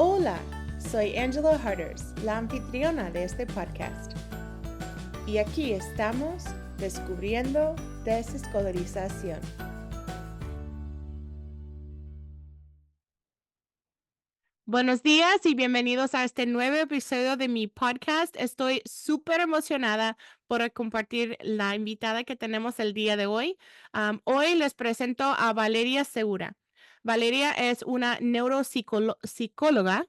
Hola, soy Angela Harders, la anfitriona de este podcast. Y aquí estamos descubriendo desescolarización. Buenos días y bienvenidos a este nuevo episodio de mi podcast. Estoy súper emocionada por compartir la invitada que tenemos el día de hoy. Hoy les presento a Valeria Segura. Valeria es una neuropsicóloga,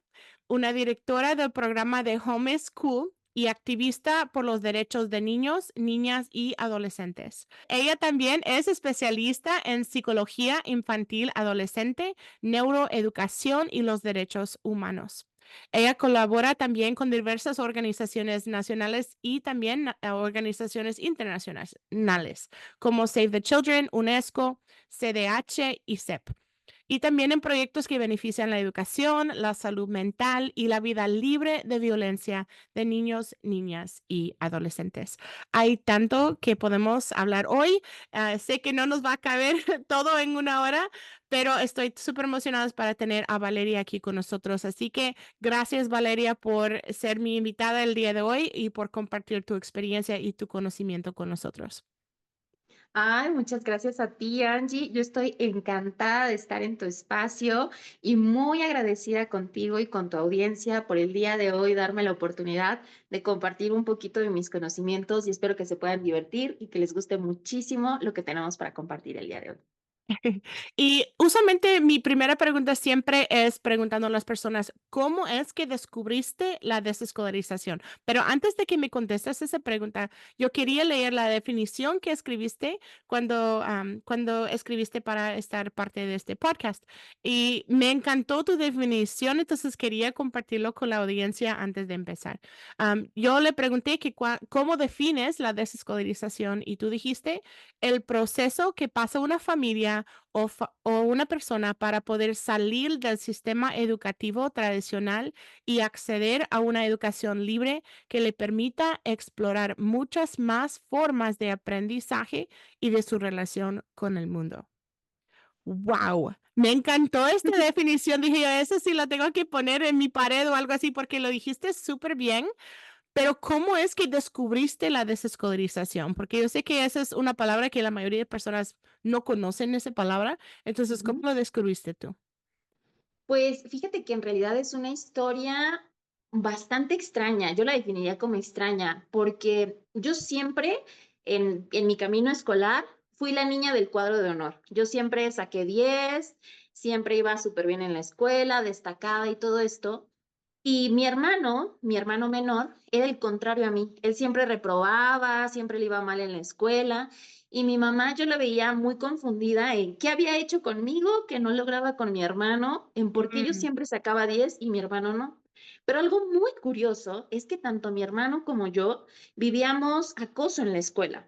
una directora del programa de Home School y activista por los derechos de niños, niñas y adolescentes. Ella también es especialista en psicología infantil adolescente, neuroeducación y los derechos humanos. Ella colabora también con diversas organizaciones nacionales y también organizaciones internacionales como Save the Children, UNESCO, CDH y CEP. Y también en proyectos que benefician la educación, la salud mental y la vida libre de violencia de niños, niñas y adolescentes. Hay tanto que podemos hablar hoy. Sé que no nos va a caber todo en una hora, pero estoy súper emocionada para tener a Valeria aquí con nosotros. Así que gracias, Valeria, por ser mi invitada el día de hoy y por compartir tu experiencia y tu conocimiento con nosotros. Ay, muchas gracias a ti, Angie. Yo estoy encantada de estar en tu espacio y muy agradecida contigo y con tu audiencia por el día de hoy darme la oportunidad de compartir un poquito de mis conocimientos y espero que se puedan divertir y que les guste muchísimo lo que tenemos para compartir el día de hoy. Y usualmente mi primera pregunta siempre es preguntando a las personas, ¿cómo es que descubriste la desescolarización? Pero antes de que me contestes esa pregunta, yo quería leer la definición que escribiste cuando escribiste para estar parte de este podcast. Y me encantó tu definición, entonces quería compartirlo con la audiencia antes de empezar. Yo le pregunté que cómo defines la desescolarización y tú dijiste el proceso que pasa una familia o una persona para poder salir del sistema educativo tradicional y acceder a una educación libre que le permita explorar muchas más formas de aprendizaje y de su relación con el mundo. ¡Wow! Me encantó esta definición. Dije yo, eso sí lo tengo que poner en mi pared o algo así porque lo dijiste súper bien. Pero ¿cómo es que descubriste la desescolarización? Porque yo sé que esa es una palabra que la mayoría de personas no conocen esa palabra. Entonces, ¿cómo Ujú. lo descubriste tú? Pues fíjate que en realidad es una historia bastante extraña. Yo la definiría como extraña porque yo siempre en mi camino escolar fui la niña del cuadro de honor. Yo siempre saqué 10, siempre iba súper bien en la escuela, destacada y todo esto. Y mi hermano menor, era el contrario a mí. Él siempre reprobaba, siempre le iba mal en la escuela. Y mi mamá, yo la veía muy confundida en qué había hecho conmigo que no lograba con mi hermano, en por qué yo Mm, siempre sacaba 10 y mi hermano no. Pero algo muy curioso es que tanto mi hermano como yo vivíamos acoso en la escuela.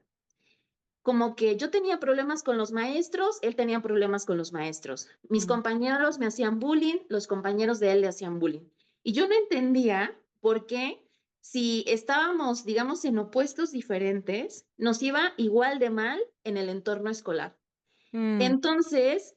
Como que yo tenía problemas con los maestros, él tenía problemas con los maestros. Mis mm, compañeros me hacían bullying, los compañeros de él le hacían bullying. Y yo no entendía por qué, si estábamos, digamos, en opuestos diferentes, nos iba igual de mal en el entorno escolar. mm, Entonces,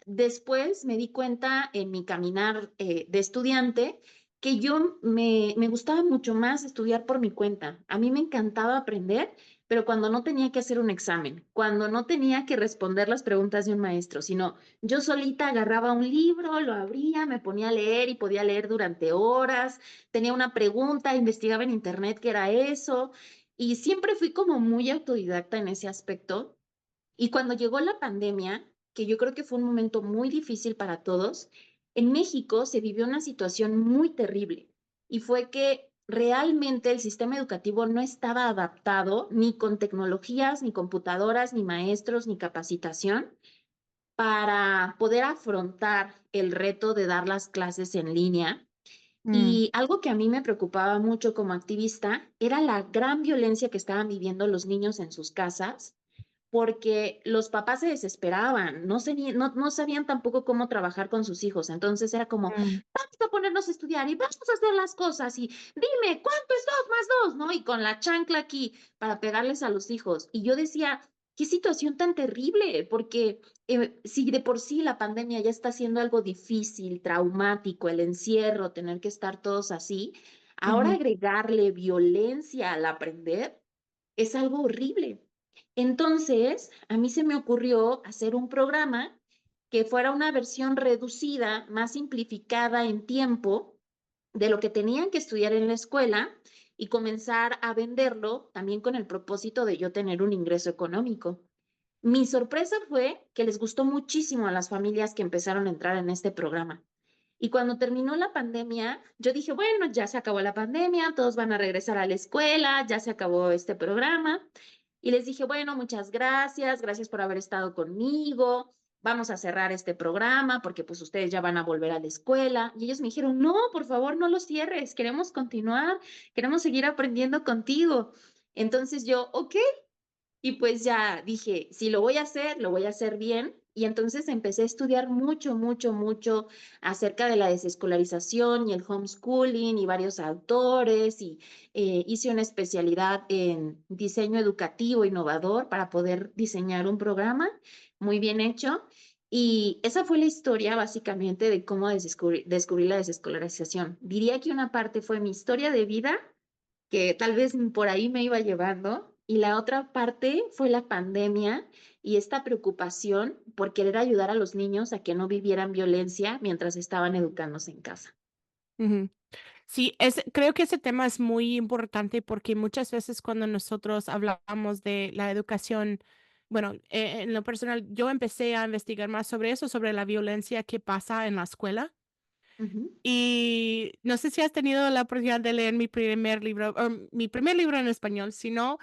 después me di cuenta en mi caminar de estudiante que me gustaba mucho más estudiar por mi cuenta. A mí me encantaba aprender, pero cuando no tenía que hacer un examen, cuando no tenía que responder las preguntas de un maestro, sino yo solita agarraba un libro, lo abría, me ponía a leer y podía leer durante horas, tenía una pregunta, investigaba en internet qué era eso, y siempre fui como muy autodidacta en ese aspecto. Y cuando llegó la pandemia, que yo creo que fue un momento muy difícil para todos, en México se vivió una situación muy terrible y fue que realmente el sistema educativo no estaba adaptado ni con tecnologías, ni computadoras, ni maestros, ni capacitación para poder afrontar el reto de dar las clases en línea. mm, Y algo que a mí me preocupaba mucho como activista era la gran violencia que estaban viviendo los niños en sus casas porque los papás se desesperaban, no sabían tampoco cómo trabajar con sus hijos. Entonces era como, mm, vamos a ponernos a estudiar y vamos a hacer las cosas y dime, ¿cuánto es 2 más 2? ¿No? Y con la chancla aquí para pegarles a los hijos. Y yo decía, qué situación tan terrible, porque si de por sí la pandemia ya está siendo algo difícil, traumático, el encierro, tener que estar todos así, ahora Ujú, agregarle violencia al aprender es algo horrible. Entonces, a mí se me ocurrió hacer un programa que fuera una versión reducida, más simplificada en tiempo de lo que tenían que estudiar en la escuela y comenzar a venderlo también con el propósito de yo tener un ingreso económico. Mi sorpresa fue que les gustó muchísimo a las familias que empezaron a entrar en este programa. Y cuando terminó la pandemia, yo dije, bueno, ya se acabó la pandemia, todos van a regresar a la escuela, ya se acabó este programa. Y les dije, bueno, muchas gracias, gracias por haber estado conmigo, vamos a cerrar este programa porque pues ustedes ya van a volver a la escuela. Y ellos me dijeron, no, por favor, no lo cierres, queremos continuar, queremos seguir aprendiendo contigo. Entonces yo, ok, y pues ya dije, si lo voy a hacer, lo voy a hacer bien. Y entonces empecé a estudiar mucho, mucho, mucho acerca de la desescolarización y el homeschooling y varios autores y hice una especialidad en diseño educativo innovador para poder diseñar un programa muy bien hecho. Y esa fue la historia básicamente de cómo descubrí la desescolarización. Diría que una parte fue mi historia de vida que tal vez por ahí me iba llevando. Y la otra parte fue la pandemia y esta preocupación por querer ayudar a los niños a que no vivieran violencia mientras estaban educándose en casa. ujú. Sí, creo que ese tema es muy importante porque muchas veces cuando nosotros hablamos de la educación, bueno, en lo personal, yo empecé a investigar más sobre eso, sobre la violencia que pasa en la escuela. Ujú. Y no sé si has tenido la oportunidad de leer mi primer libro, o mi primer libro en español. Si no,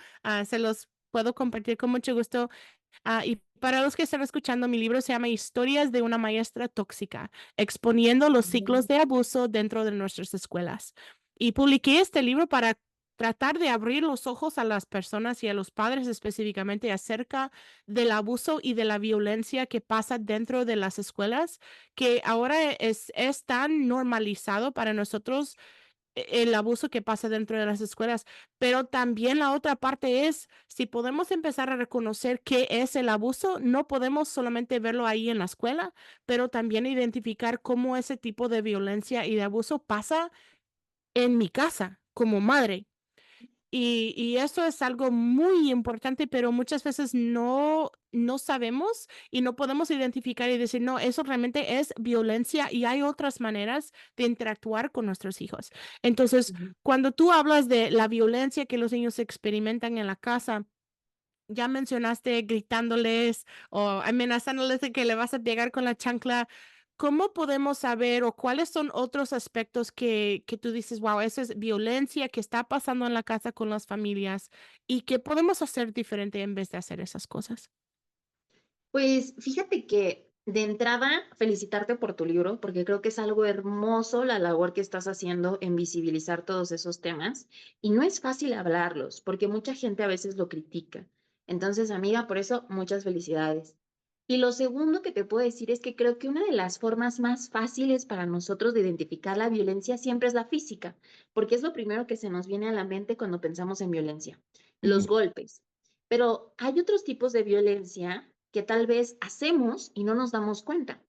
se los puedo compartir con mucho gusto. Y para los que están escuchando, mi libro se llama Historias de una maestra tóxica, exponiendo los ciclos de abuso dentro de nuestras escuelas. Y publiqué este libro para tratar de abrir los ojos a las personas y a los padres específicamente acerca del abuso y de la violencia que pasa dentro de las escuelas, que ahora es tan normalizado para nosotros el abuso que pasa dentro de las escuelas, pero también la otra parte es, si podemos empezar a reconocer qué es el abuso, no podemos solamente verlo ahí en la escuela, pero también identificar cómo ese tipo de violencia y de abuso pasa en mi casa como madre. Y eso es algo muy importante, pero muchas veces no sabemos y no podemos identificar y decir, no, eso realmente es violencia y hay otras maneras de interactuar con nuestros hijos. Entonces, Ujú. cuando tú hablas de la violencia que los niños experimentan en la casa, ya mencionaste gritándoles o amenazándoles de que le vas a pegar con la chancla. ¿Cómo podemos saber o cuáles son otros aspectos que tú dices, wow, eso es violencia que está pasando en la casa con las familias y qué podemos hacer diferente en vez de hacer esas cosas? Pues fíjate que de entrada, felicitarte por tu libro, porque creo que es algo hermoso la labor que estás haciendo en visibilizar todos esos temas. Y no es fácil hablarlos, porque mucha gente a veces lo critica. Entonces, amiga, por eso muchas felicidades. Y lo segundo que te puedo decir es que creo que una de las formas más fáciles para nosotros de identificar la violencia siempre es la física, porque es lo primero que se nos viene a la mente cuando pensamos en violencia, los Ujú, golpes. Pero hay otros tipos de violencia que tal vez hacemos y no nos damos cuenta.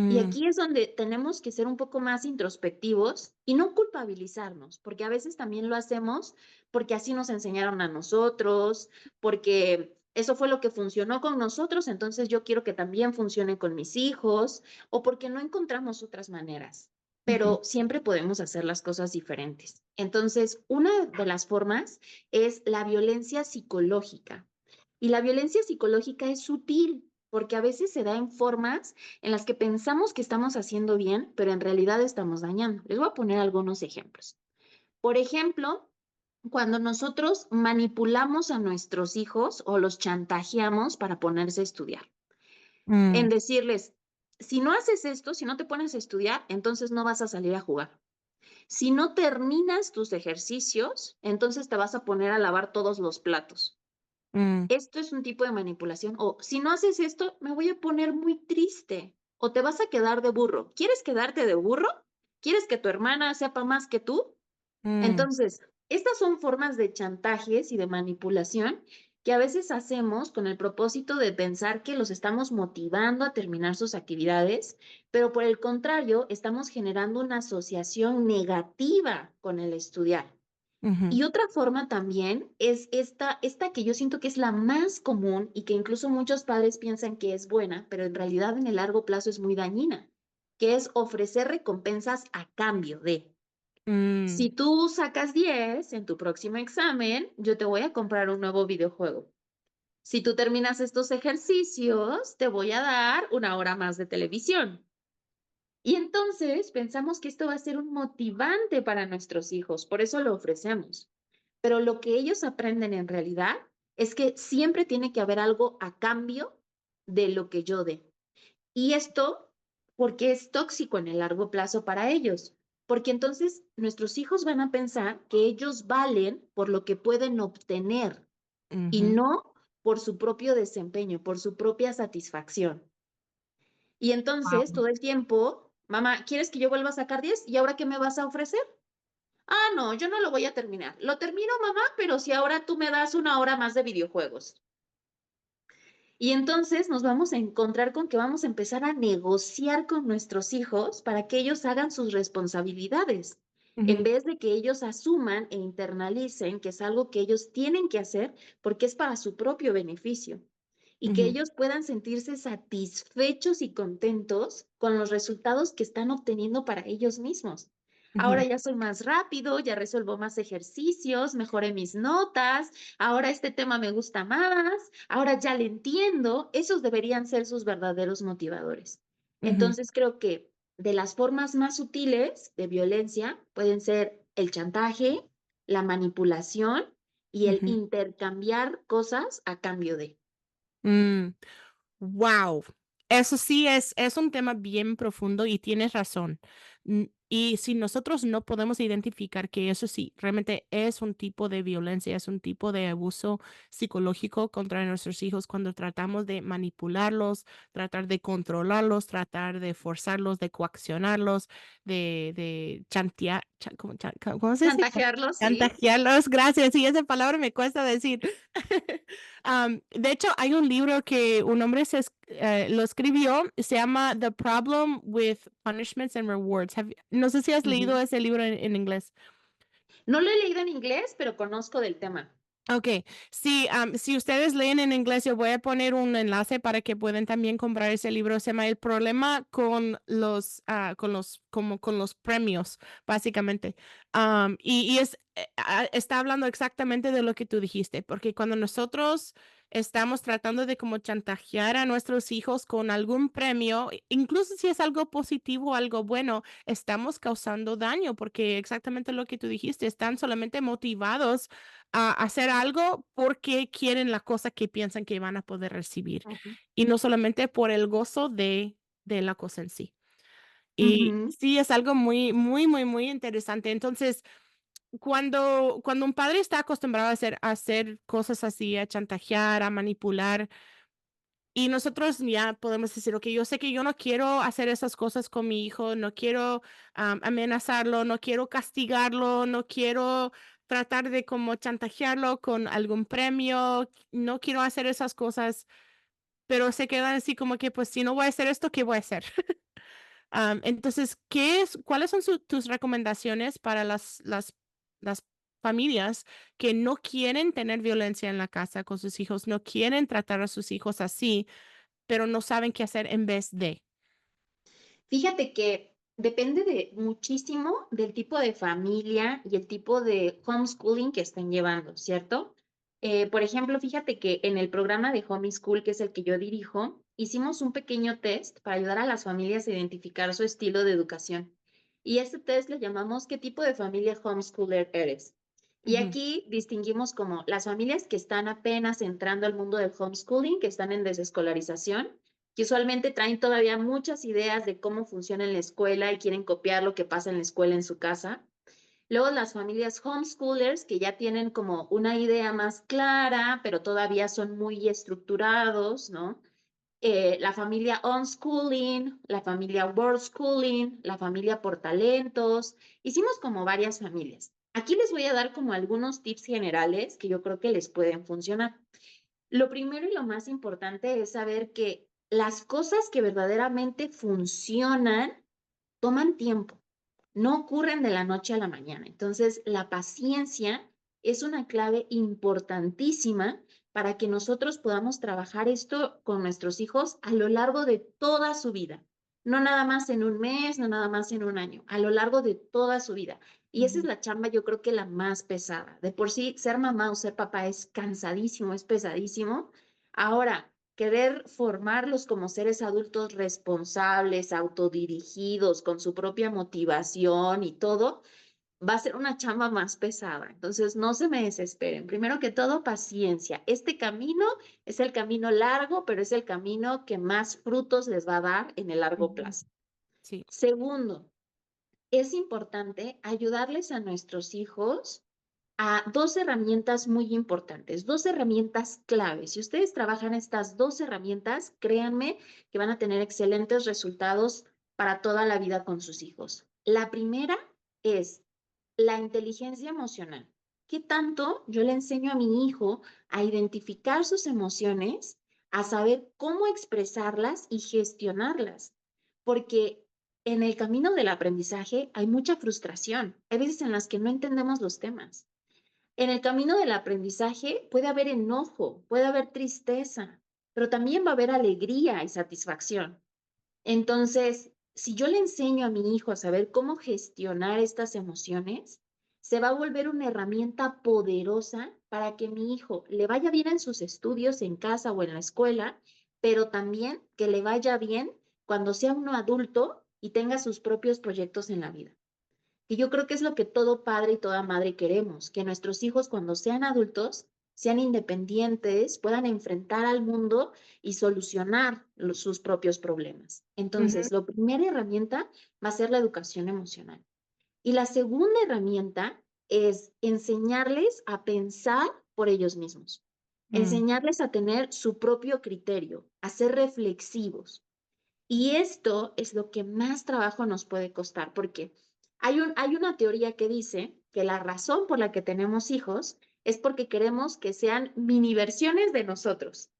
Y mm, aquí es donde tenemos que ser un poco más introspectivos y no culpabilizarnos, porque a veces también lo hacemos porque así nos enseñaron a nosotros, porque eso fue lo que funcionó con nosotros, entonces yo quiero que también funcione con mis hijos, o porque no encontramos otras maneras. ujú, Pero siempre podemos hacer las cosas diferentes. Entonces, una de las formas es la violencia psicológica. Y la violencia psicológica es sutil, porque a veces se da en formas en las que pensamos que estamos haciendo bien, pero en realidad estamos dañando. Les voy a poner algunos ejemplos. Por ejemplo, cuando nosotros manipulamos a nuestros hijos o los chantajeamos para ponerse a estudiar, en mm, decirles, si no haces esto, si no te pones a estudiar, entonces no vas a salir a jugar. Si no terminas tus ejercicios, entonces te vas a poner a lavar todos los platos. mm, Esto es un tipo de manipulación. O si no haces esto, me voy a poner muy triste. O te vas a quedar de burro. ¿Quieres quedarte de burro? ¿Quieres que tu hermana sepa más que tú? mm, Entonces, estas son formas de chantajes y de manipulación que a veces hacemos con el propósito de pensar que los estamos motivando a terminar sus actividades, pero por el contrario, estamos generando una asociación negativa con el estudiar. Ujú, Y otra forma también es esta que yo siento que es la más común y que incluso muchos padres piensan que es buena, pero en realidad en el largo plazo es muy dañina, que es ofrecer recompensas a cambio de. mm, Si tú sacas 10 en tu próximo examen, yo te voy a comprar un nuevo videojuego. Si tú terminas estos ejercicios, te voy a dar una hora más de televisión. Y entonces pensamos que esto va a ser un motivante para nuestros hijos, por eso lo ofrecemos. Pero lo que ellos aprenden en realidad es que siempre tiene que haber algo a cambio de lo que yo dé. Y esto porque es tóxico en el largo plazo para ellos, porque entonces nuestros hijos van a pensar que ellos valen por lo que pueden obtener y ujú. no por su propio desempeño, por su propia satisfacción. Y entonces Wow. todo el tiempo, mamá, ¿quieres que yo vuelva a sacar 10? ¿Y ahora qué me vas a ofrecer? Ah, no, yo no lo voy a terminar. Lo termino, mamá, pero si ahora tú me das una hora más de videojuegos. Y entonces nos vamos a encontrar con que vamos a empezar a negociar con nuestros hijos para que ellos hagan sus responsabilidades, en Ujú, vez de que ellos asuman e internalicen que es algo que ellos tienen que hacer porque es para su propio beneficio y que ujú, ellos puedan sentirse satisfechos y contentos con los resultados que están obteniendo para ellos mismos. Ahora ujú, ya soy más rápido, ya resuelvo más ejercicios, mejoré mis notas, ahora este tema me gusta más, ahora ya le entiendo. Esos deberían ser sus verdaderos motivadores. ujú, Entonces creo que de las formas más sutiles de violencia pueden ser el chantaje, la manipulación y el ujú. intercambiar cosas a cambio de. Mm. Wow, eso sí es un tema bien profundo y tienes razón. Y si nosotros no podemos identificar que eso sí, realmente es un tipo de violencia, es un tipo de abuso psicológico contra nuestros hijos cuando tratamos de manipularlos, tratar de controlarlos, tratar de forzarlos, de coaccionarlos, de chantear, ¿cómo se dice? Chantajearlo, sí. Chantajearlos, gracias. Sí, esa palabra me cuesta decir. De hecho, hay un libro que un hombre lo escribió, se llama The Problem with Punishments and Rewards. No sé si has leído Ujú. ese libro en inglés. No lo he leído en inglés, pero conozco del tema. Okay, sí, si ustedes leen en inglés, yo voy a poner un enlace para que puedan también comprar ese libro. Se llama El problema como con los premios, básicamente. Está hablando exactamente de lo que tú dijiste, porque cuando nosotros estamos tratando de como chantajear a nuestros hijos con algún premio, incluso si es algo positivo, algo bueno, estamos causando daño, porque exactamente lo que tú dijiste, están solamente motivados a hacer algo porque quieren la cosa que piensan que van a poder recibir Ujú. y no solamente por el gozo de la cosa en sí. Y Ujú. sí, es algo muy, muy, muy, muy interesante. Entonces, cuando un padre está acostumbrado a hacer cosas así, a chantajear, a manipular, y nosotros ya podemos decir, ok, yo sé que yo no quiero hacer esas cosas con mi hijo, no quiero amenazarlo, no quiero castigarlo, no quiero tratar de como chantajearlo con algún premio, no quiero hacer esas cosas, pero se quedan así como que, pues si no voy a hacer esto, ¿qué voy a hacer? Entonces, ¿cuáles son tus recomendaciones para las familias que no quieren tener violencia en la casa con sus hijos, no quieren tratar a sus hijos así? Pero no saben qué hacer en vez de. Fíjate que depende de muchísimo del tipo de familia y el tipo de homeschooling que estén llevando, ¿cierto? Por ejemplo, fíjate que en el programa de homeschool, que es el que yo dirijo, hicimos un pequeño test para ayudar a las familias a identificar su estilo de educación. Y este test le llamamos ¿qué tipo de familia homeschooler eres? Y Ujú, aquí distinguimos como las familias que están apenas entrando al mundo del homeschooling, que están en desescolarización, que usualmente traen todavía muchas ideas de cómo funciona en la escuela y quieren copiar lo que pasa en la escuela en su casa. Luego las familias homeschoolers que ya tienen como una idea más clara, pero todavía son muy estructurados, ¿no? La familia unschooling, la familia world schooling, la familia por talentos. Hicimos como varias familias. Aquí les voy a dar como algunos tips generales que yo creo que les pueden funcionar. Lo primero y lo más importante es saber que las cosas que verdaderamente funcionan toman tiempo, no ocurren de la noche a la mañana. Entonces, la paciencia es una clave importantísima para que nosotros podamos trabajar esto con nuestros hijos a lo largo de toda su vida. No nada más en un mes, no nada más en un año, a lo largo de toda su vida. Y esa es Ujú, la chamba, yo creo que la más pesada. De por sí, ser mamá o ser papá es cansadísimo, es pesadísimo. Ahora, querer formarlos como seres adultos responsables, autodirigidos, con su propia motivación y todo, va a ser una chamba más pesada. Entonces, no se me desesperen. Primero que todo, paciencia. Este camino es el camino largo, pero es el camino que más frutos les va a dar en el largo ujú. plazo. Sí. Segundo, es importante ayudarles a nuestros hijos a dos herramientas muy importantes, dos herramientas claves. Si ustedes trabajan estas dos herramientas, créanme que van a tener excelentes resultados para toda la vida con sus hijos. La primera es la inteligencia emocional. ¿Qué tanto yo le enseño a mi hijo a identificar sus emociones, a saber cómo expresarlas y gestionarlas? Porque en el camino del aprendizaje hay mucha frustración. Hay veces en las que no entendemos los temas. En el camino del aprendizaje puede haber enojo, puede haber tristeza, pero también va a haber alegría y satisfacción. Entonces, si yo le enseño a mi hijo a saber cómo gestionar estas emociones, se va a volver una herramienta poderosa para que mi hijo le vaya bien en sus estudios en casa o en la escuela, pero también que le vaya bien cuando sea uno adulto y tenga sus propios proyectos en la vida. Y yo creo que es lo que todo padre y toda madre queremos, que nuestros hijos cuando sean adultos sean independientes, puedan enfrentar al mundo y solucionar sus propios problemas. Ujú, Entonces, la primera herramienta va a ser la educación emocional. Y la segunda herramienta es enseñarles a pensar por ellos mismos, mm, enseñarles a tener su propio criterio, a ser reflexivos. Y esto es lo que más trabajo nos puede costar, porque hay una teoría que dice que la razón por la que tenemos hijos es porque queremos que sean mini versiones de nosotros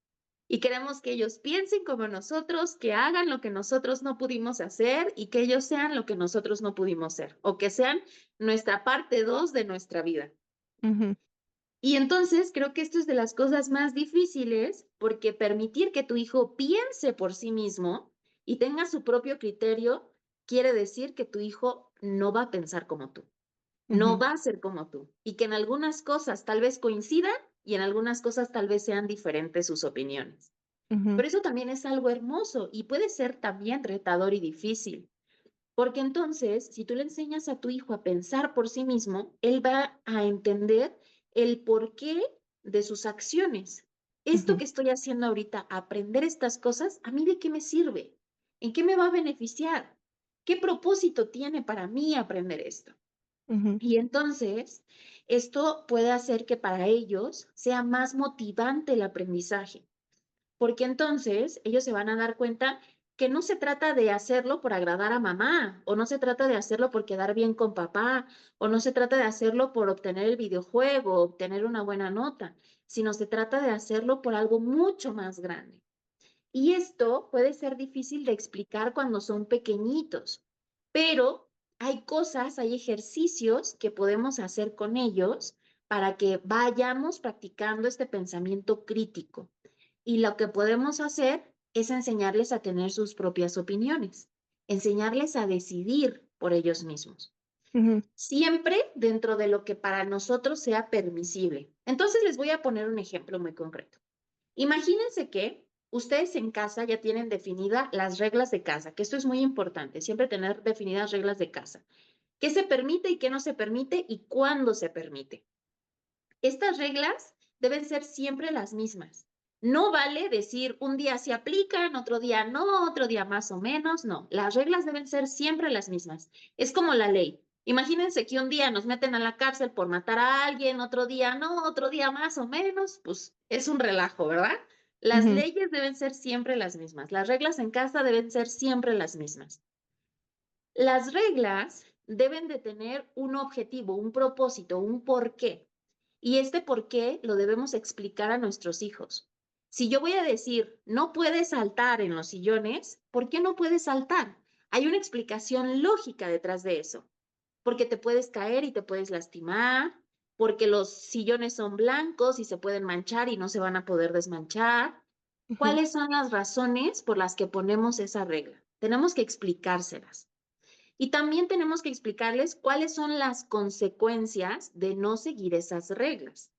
y queremos que ellos piensen como nosotros, que hagan lo que nosotros no pudimos hacer y que ellos sean lo que nosotros no pudimos ser o que sean nuestra parte 2 de nuestra vida. ujú, Y entonces creo que esto es de las cosas más difíciles porque permitir que tu hijo piense por sí mismo y tenga su propio criterio quiere decir que tu hijo no va a pensar como tú, no ujú, va a ser como tú y que en algunas cosas tal vez coincidan y en algunas cosas tal vez sean diferentes sus opiniones. ujú, Pero eso también es algo hermoso y puede ser también retador y difícil. Porque entonces, si tú le enseñas a tu hijo a pensar por sí mismo, él va a entender el porqué de sus acciones. Esto ujú, que estoy haciendo ahorita, aprender estas cosas, ¿a mí de qué me sirve? ¿En qué me va a beneficiar? ¿Qué propósito tiene para mí aprender esto? ujú, Y entonces, esto puede hacer que para ellos sea más motivante el aprendizaje porque entonces ellos se van a dar cuenta que no se trata de hacerlo por agradar a mamá, o no se trata de hacerlo por quedar bien con papá, o no se trata de hacerlo por obtener el videojuego, o obtener una buena nota, sino se trata de hacerlo por algo mucho más grande. Y esto puede ser difícil de explicar cuando son pequeñitos, pero hay cosas, hay ejercicios que podemos hacer con ellos para que vayamos practicando este pensamiento crítico. Y lo que podemos hacer es enseñarles a tener sus propias opiniones, enseñarles a decidir por ellos mismos, ujú, siempre dentro de lo que para nosotros sea permisible. Entonces les voy a poner un ejemplo muy concreto. Imagínense que ustedes en casa ya tienen definidas las reglas de casa, que esto es muy importante, siempre tener definidas reglas de casa. ¿Qué se permite y qué no se permite y cuándo se permite? Estas reglas deben ser siempre las mismas. No vale decir un día se aplican, otro día no, otro día más o menos, no. Las reglas deben ser siempre las mismas. Es como la ley. Imagínense que un día nos meten a la cárcel por matar a alguien, otro día no, otro día más o menos, pues es un relajo, ¿verdad? Las ujú, leyes deben ser siempre las mismas. Las reglas en casa deben ser siempre las mismas. Las reglas deben de tener un objetivo, un propósito, un porqué. Y este porqué lo debemos explicar a nuestros hijos. Si yo voy a decir, no puedes saltar en los sillones, ¿por qué no puedes saltar? Hay una explicación lógica detrás de eso, porque te puedes caer y te puedes lastimar, porque los sillones son blancos y se pueden manchar y no se van a poder desmanchar. Ujú, ¿Cuáles son las razones por las que ponemos esa regla? Tenemos que explicárselas. Y también tenemos que explicarles cuáles son las consecuencias de no seguir esas reglas.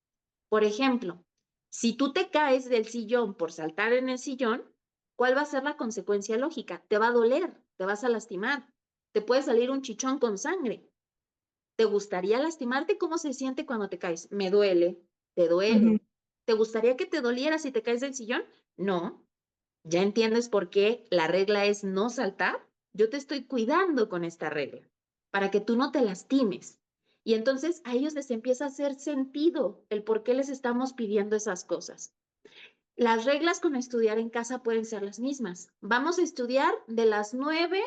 Por ejemplo, si tú te caes del sillón por saltar en el sillón, ¿cuál va a ser la consecuencia lógica? Te va a doler, te vas a lastimar, te puede salir un chichón con sangre. ¿Te gustaría lastimarte? ¿Cómo se siente cuando te caes? Me duele, te ujú, duele. ¿Te gustaría que te doliera si te caes del sillón? No. ¿Ya entiendes por qué la regla es no saltar? Yo te estoy cuidando con esta regla para que tú no te lastimes. Y entonces a ellos les empieza a hacer sentido el por qué les estamos pidiendo esas cosas. Las reglas con estudiar en casa pueden ser las mismas. Vamos a estudiar de las 9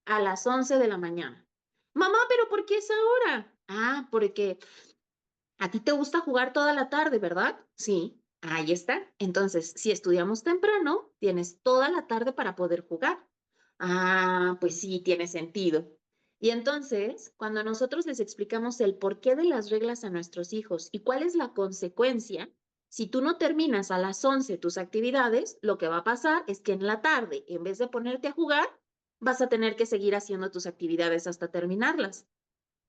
a las 11 de la mañana. Mamá, pero ¿por qué esa hora? Ah, porque a ti te gusta jugar toda la tarde, ¿verdad? Sí, ahí está. Entonces, si estudiamos temprano, tienes toda la tarde para poder jugar. Ah, pues sí, tiene sentido. Y entonces, cuando nosotros les explicamos el porqué de las reglas a nuestros hijos y cuál es la consecuencia, si tú no terminas a las 11 tus actividades, lo que va a pasar es que en la tarde, en vez de ponerte a jugar, vas a tener que seguir haciendo tus actividades hasta terminarlas.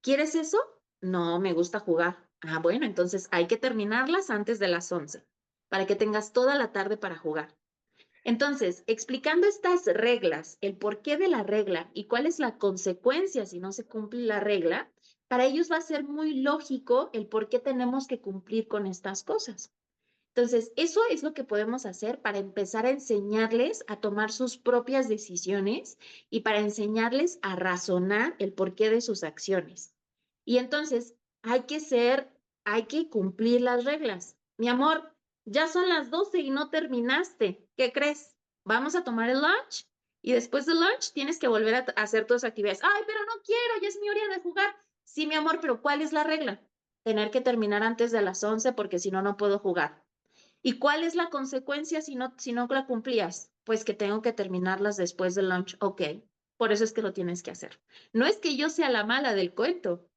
¿Quieres eso? No, me gusta jugar. Ah, bueno, entonces hay que terminarlas antes de las 11 para que tengas toda la tarde para jugar. Entonces, explicando estas reglas, el porqué de la regla y cuál es la consecuencia si no se cumple la regla, para ellos va a ser muy lógico el por qué tenemos que cumplir con estas cosas. Entonces, eso es lo que podemos hacer para empezar a enseñarles a tomar sus propias decisiones y para enseñarles a razonar el porqué de sus acciones. Y entonces, hay que cumplir las reglas. Mi amor, ya son las 12 y no terminaste. ¿Qué crees? Vamos a tomar el lunch y después del lunch tienes que volver a hacer tus actividades. Ay, pero no quiero, ya es mi hora de jugar. Sí, mi amor, pero ¿cuál es la regla? Tener que terminar antes de las 11 porque si no, no puedo jugar. ¿Y cuál es la consecuencia si no la cumplías? Pues que tengo que terminarlas después del lunch. Ok, por eso es que lo tienes que hacer. No es que yo sea la mala del cuento.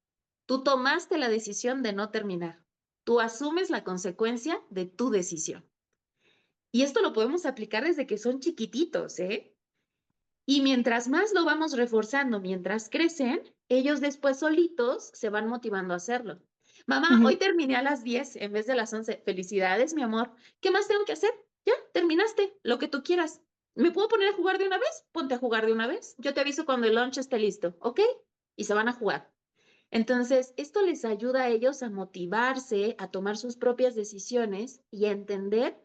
Tú tomaste la decisión de no terminar. Tú asumes la consecuencia de tu decisión. Y esto lo podemos aplicar desde que son chiquititos, ¿eh? Y mientras más lo vamos reforzando, mientras crecen, ellos después solitos se van motivando a hacerlo. Mamá, ujú. hoy terminé a las 10 en vez de las 11. Felicidades, mi amor. ¿Qué más tengo que hacer? Ya, terminaste, lo que tú quieras. ¿Me puedo poner a jugar de una vez? Ponte a jugar de una vez. Yo te aviso cuando el lunch esté listo, ¿ok? Y se van a jugar. Entonces, esto les ayuda a ellos a motivarse, a tomar sus propias decisiones y a entender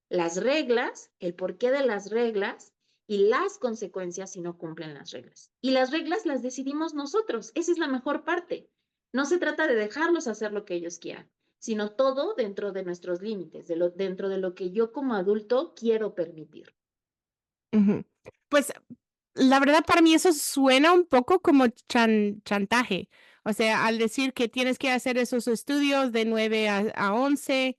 las reglas, el porqué de las reglas y las consecuencias si no cumplen las reglas. Y las reglas las decidimos nosotros. Esa es la mejor parte. No se trata de dejarlos hacer lo que ellos quieran, sino todo dentro de nuestros límites, dentro de lo que yo como adulto quiero permitir. Ujú. Pues, la verdad, para mí eso suena un poco como chantaje. O sea, al decir que tienes que hacer esos estudios de 9 a 11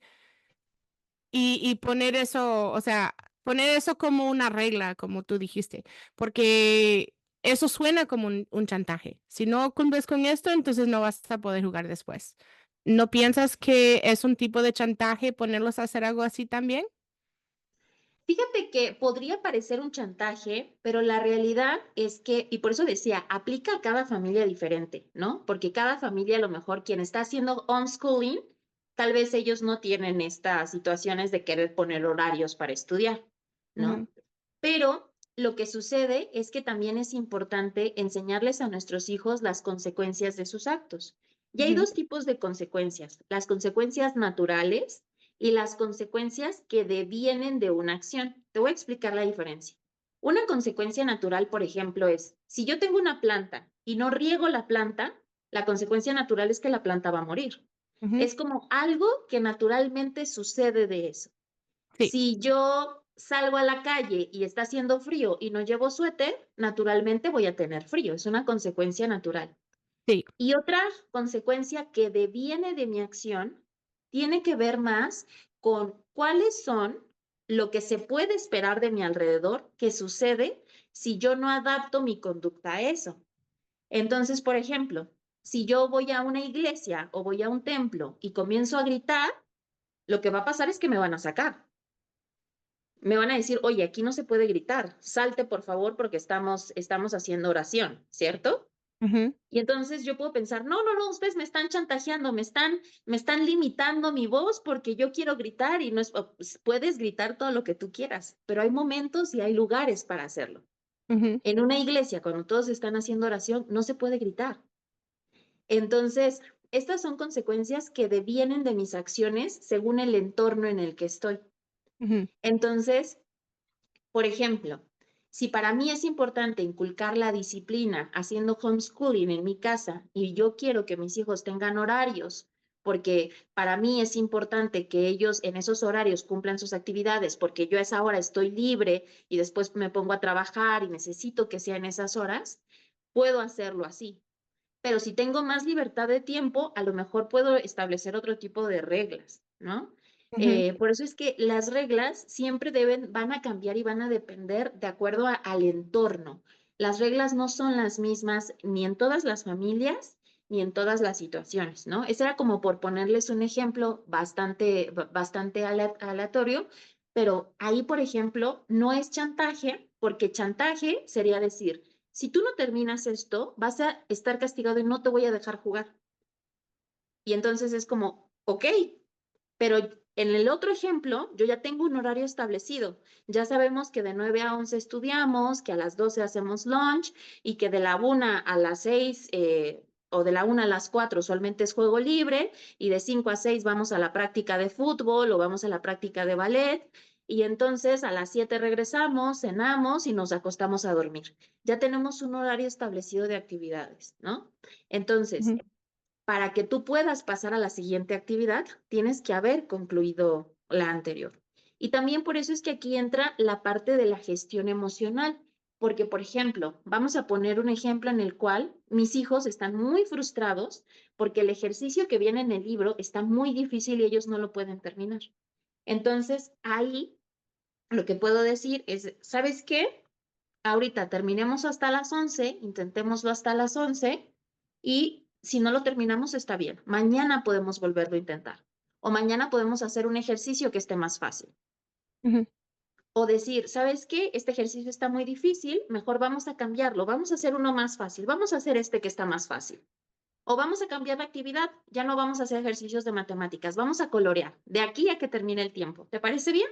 y poner eso, o sea, poner eso como una regla, como tú dijiste, porque eso suena como un chantaje. Si no cumples con esto, entonces no vas a poder jugar después. ¿No piensas que es un tipo de chantaje ponerlos a hacer algo así también? Fíjate que podría parecer un chantaje, pero la realidad es que, y por eso decía, aplica a cada familia diferente, ¿no? Porque cada familia, a lo mejor quien está haciendo homeschooling, tal vez ellos no tienen estas situaciones de querer poner horarios para estudiar, Ujú, ¿no? Pero lo que sucede es que también es importante enseñarles a nuestros hijos las consecuencias de sus actos. Y hay ujú, dos tipos de consecuencias, las consecuencias naturales y las consecuencias que devienen de una acción. Te voy a explicar la diferencia. Una consecuencia natural, por ejemplo, es, si yo tengo una planta y no riego la planta, la consecuencia natural es que la planta va a morir. ujú. Es como algo que naturalmente sucede de eso. Sí, Si yo salgo a la calle y está haciendo frío y no llevo suéter, naturalmente voy a tener frío. Es una consecuencia natural. sí. Y otra consecuencia que deviene de mi acción tiene que ver más con cuáles son lo que se puede esperar de mi alrededor que sucede si yo no adapto mi conducta a eso. Entonces, por ejemplo, si yo voy a una iglesia o voy a un templo y comienzo a gritar, lo que va a pasar es que me van a sacar. Me van a decir, oye, aquí no se puede gritar, salte por favor porque estamos haciendo oración, ¿cierto? Ujú, Y entonces yo puedo pensar, no, no, no, ustedes me están chantajeando, me están limitando mi voz porque yo quiero gritar y no es, pues, puedes gritar todo lo que tú quieras, pero hay momentos y hay lugares para hacerlo. ujú, En una iglesia, cuando todos están haciendo oración, no se puede gritar. Entonces, estas son consecuencias que devienen de mis acciones según el entorno en el que estoy. ujú, Entonces, por ejemplo, si para mí es importante inculcar la disciplina haciendo homeschooling en mi casa y yo quiero que mis hijos tengan horarios, porque para mí es importante que ellos en esos horarios cumplan sus actividades, porque yo a esa hora estoy libre y después me pongo a trabajar y necesito que sea en esas horas, puedo hacerlo así. Pero si tengo más libertad de tiempo, a lo mejor puedo establecer otro tipo de reglas, ¿no? ujú, Por eso es que las reglas siempre van a cambiar y van a depender de acuerdo al entorno. Las reglas no son las mismas ni en todas las familias ni en todas las situaciones, ¿no? Ese era como por ponerles un ejemplo bastante aleatorio, pero ahí, por ejemplo, no es chantaje, porque chantaje sería decir, si tú no terminas esto, vas a estar castigado y no te voy a dejar jugar. Y entonces es como, ok, pero en el otro ejemplo, yo ya tengo un horario establecido. Ya sabemos que de 9 a 11 estudiamos, que a las 12 hacemos lunch y que de la 1 a las 6 o de la 1 a las 4 usualmente es juego libre y de 5 a 6 vamos a la práctica de fútbol o vamos a la práctica de ballet. Y entonces a las 7 regresamos, cenamos y nos acostamos a dormir. Ya tenemos un horario establecido de actividades, ¿no? Entonces, ujú. para que tú puedas pasar a la siguiente actividad, tienes que haber concluido la anterior. Y también por eso es que aquí entra la parte de la gestión emocional, porque, por ejemplo, vamos a poner un ejemplo en el cual mis hijos están muy frustrados porque el ejercicio que viene en el libro está muy difícil y ellos no lo pueden terminar. Entonces, ahí lo que puedo decir es, ¿sabes qué? Ahorita terminemos hasta las 11, intentémoslo hasta las 11 y si no lo terminamos está bien. Mañana podemos volverlo a intentar o mañana podemos hacer un ejercicio que esté más fácil. Ujú, O decir, ¿sabes qué? Este ejercicio está muy difícil, mejor vamos a cambiarlo, vamos a hacer uno más fácil, vamos a hacer este que está más fácil. O vamos a cambiar la actividad, ya no vamos a hacer ejercicios de matemáticas, vamos a colorear de aquí a que termine el tiempo. ¿Te parece bien?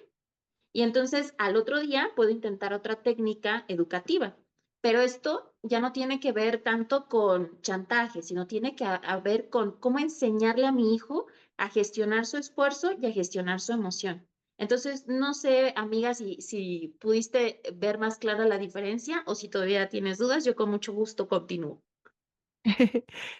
Y entonces al otro día puedo intentar otra técnica educativa. Pero esto ya no tiene que ver tanto con chantaje, sino tiene que ver con cómo enseñarle a mi hijo a gestionar su esfuerzo y a gestionar su emoción. Entonces, no sé, amiga, si pudiste ver más clara la diferencia o si todavía tienes dudas, yo con mucho gusto continúo.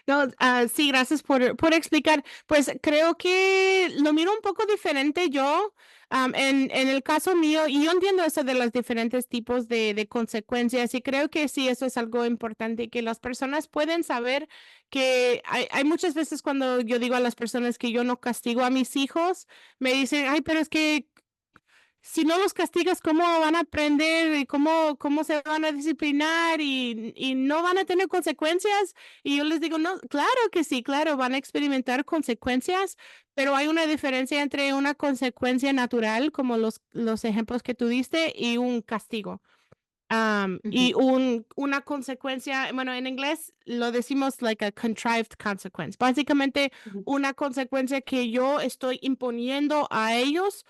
No, sí, gracias por explicar. Pues creo que lo miro un poco diferente yo, en el caso mío, y yo entiendo eso de los diferentes tipos de consecuencias, y creo que sí, eso es algo importante, que las personas pueden saber que hay muchas veces cuando yo digo a las personas que yo no castigo a mis hijos, me dicen, ay, pero es que si no los castigas, ¿cómo van a aprender y cómo se van a disciplinar y no van a tener consecuencias? Y yo les digo, no, claro que sí, claro, van a experimentar consecuencias, pero hay una diferencia entre una consecuencia natural, como los ejemplos que tú diste, y un castigo. Ujú, Y una consecuencia, bueno, en inglés lo decimos like a contrived consequence, básicamente ujú, una consecuencia que yo estoy imponiendo a ellos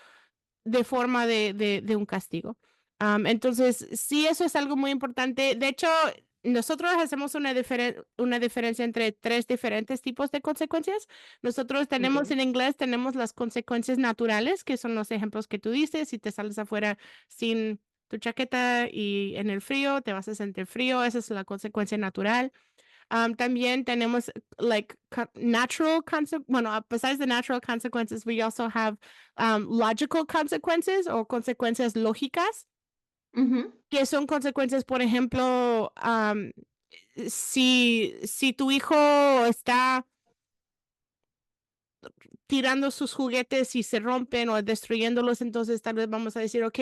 de forma de un castigo. Entonces, sí, eso es algo muy importante. De hecho, nosotros hacemos una diferencia entre tres diferentes tipos de consecuencias. Nosotros tenemos ok, en inglés, tenemos las consecuencias naturales, que son los ejemplos que tú dices. Si te sales afuera sin tu chaqueta y en el frío, te vas a sentir frío. Esa es la consecuencia natural. También tenemos like natural bueno, besides the natural consequences, we also have logical consequences o consecuencias lógicas, ujú, que son consecuencias, por ejemplo, si tu hijo está tirando sus juguetes y se rompen o destruyéndolos, entonces tal vez vamos a decir, ok,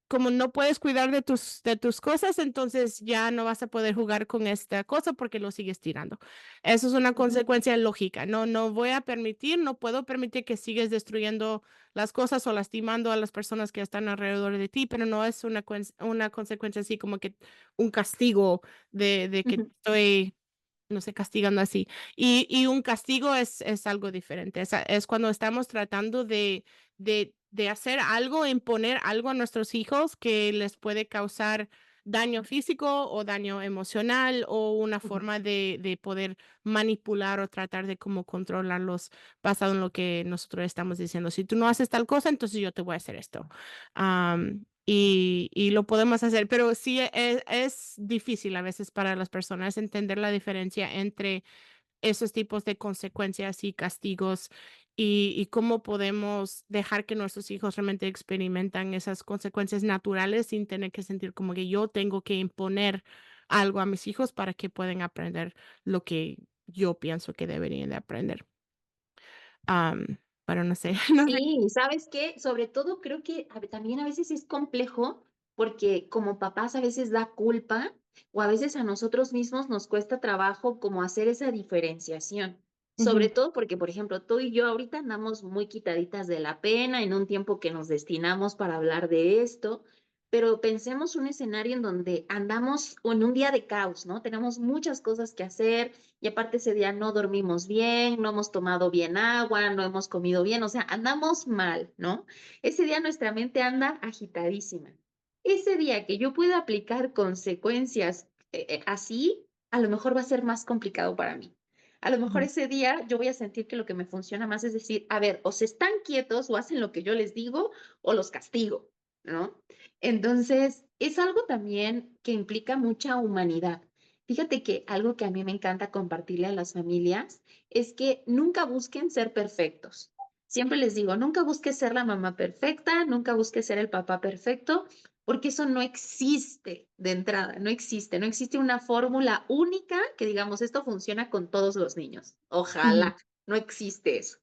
como no puedes cuidar de tus cosas, entonces ya no vas a poder jugar con esta cosa porque lo sigues tirando. Eso es una Ujú, consecuencia lógica. No voy a permitir, no puedo permitir que sigues destruyendo las cosas o lastimando a las personas que están alrededor de ti, pero no es una consecuencia así como que un castigo de que ujú. estoy, no sé, castigando así. Y un castigo es algo diferente. Es cuando estamos tratando de hacer algo, imponer algo a nuestros hijos que les puede causar daño físico o daño emocional o una Ujú. forma de poder manipular o tratar de como controlarlos basado en lo que nosotros estamos diciendo. Si tú no haces tal cosa, entonces yo te voy a hacer esto. Y lo podemos hacer, pero sí es difícil a veces para las personas entender la diferencia entre esos tipos de consecuencias y castigos y cómo podemos dejar que nuestros hijos realmente experimentan esas consecuencias naturales sin tener que sentir como que yo tengo que imponer algo a mis hijos para que puedan aprender lo que yo pienso que deberían de aprender. Pero no sé, no sé. Sí, ¿sabes qué? Sobre todo creo que también a veces es complejo porque como papás a veces da culpa o a veces a nosotros mismos nos cuesta trabajo como hacer esa diferenciación. Sobre Ujú, todo porque, por ejemplo, tú y yo ahorita andamos muy quitaditas de la pena en un tiempo que nos destinamos para hablar de esto, pero pensemos un escenario en donde andamos en un día de caos, ¿no? Tenemos muchas cosas que hacer, y aparte ese día no dormimos bien, no hemos tomado bien agua, no hemos comido bien, o sea, andamos mal, ¿no? Ese día nuestra mente anda agitadísima. Ese día que yo pueda aplicar consecuencias así, a lo mejor va a ser más complicado para mí. A lo mejor ujú, ese día yo voy a sentir que lo que me funciona más es decir, a ver, o se están quietos o hacen lo que yo les digo o los castigo, ¿no? Entonces, es algo también que implica mucha humanidad. Fíjate que algo que a mí me encanta compartirle a las familias es que nunca busquen ser perfectos. Siempre les digo, nunca busques ser la mamá perfecta, nunca busques ser el papá perfecto, porque eso no existe de entrada, no existe, no existe una fórmula única que digamos, esto funciona con todos los niños. ujú, Ojalá, no existe eso.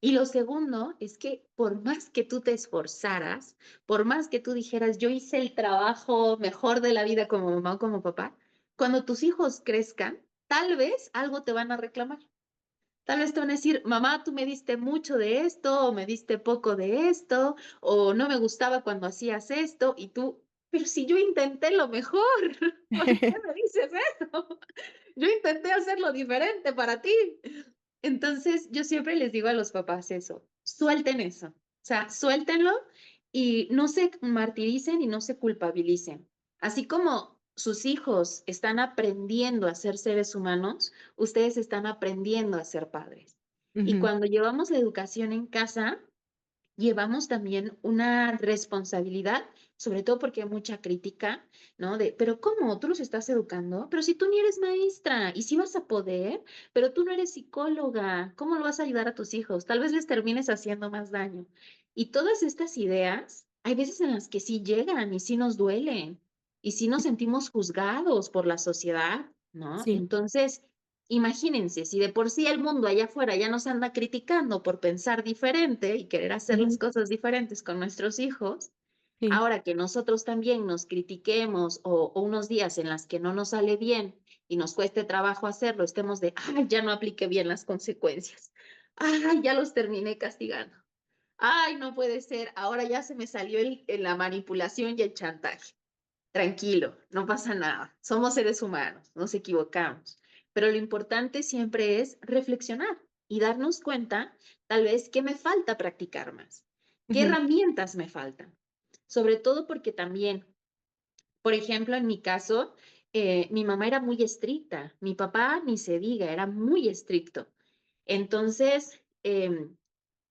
Y lo segundo es que por más que tú te esforzaras, por más que tú dijeras, yo hice el trabajo mejor de la vida como mamá o como papá, cuando tus hijos crezcan, tal vez algo te van a reclamar. Tal vez te van a decir, mamá, tú me diste mucho de esto, o me diste poco de esto, o no me gustaba cuando hacías esto, y tú, pero si yo intenté lo mejor, ¿por qué me dices eso? Yo intenté hacerlo diferente para ti. Entonces, yo siempre les digo a los papás eso, suelten eso, o sea, suéltenlo y no se martiricen y no se culpabilicen. Así como sus hijos están aprendiendo a ser seres humanos, ustedes están aprendiendo a ser padres. Y ujú. cuando llevamos la educación en casa, llevamos también una responsabilidad, sobre todo porque hay mucha crítica, ¿no? De, pero ¿cómo? ¿Tú los estás educando? Pero si tú ni eres maestra y si vas a poder, pero tú no eres psicóloga, ¿cómo lo vas a ayudar a tus hijos? Tal vez les termines haciendo más daño. Y todas estas ideas, hay veces en las que sí llegan y sí nos duelen y sí nos sentimos juzgados por la sociedad, ¿no? Sí. Entonces, imagínense, si de por sí el mundo allá afuera ya nos anda criticando por pensar diferente y querer hacer las Ujú, cosas diferentes con nuestros hijos, sí. ahora que nosotros también nos critiquemos o unos días en las que no nos sale bien y nos cueste trabajo hacerlo, estemos de, ay, ya no apliqué bien las consecuencias, ay, ya los terminé castigando, ay, no puede ser, ahora ya se me salió la manipulación y el chantaje. Tranquilo, no pasa nada. Somos seres humanos, nos equivocamos. Pero lo importante siempre es reflexionar y darnos cuenta, tal vez, qué me falta practicar más, qué Ujú, herramientas me faltan. Sobre todo porque también, por ejemplo, en mi caso, mi mamá era muy estricta, mi papá ni se diga, era muy estricto. Entonces,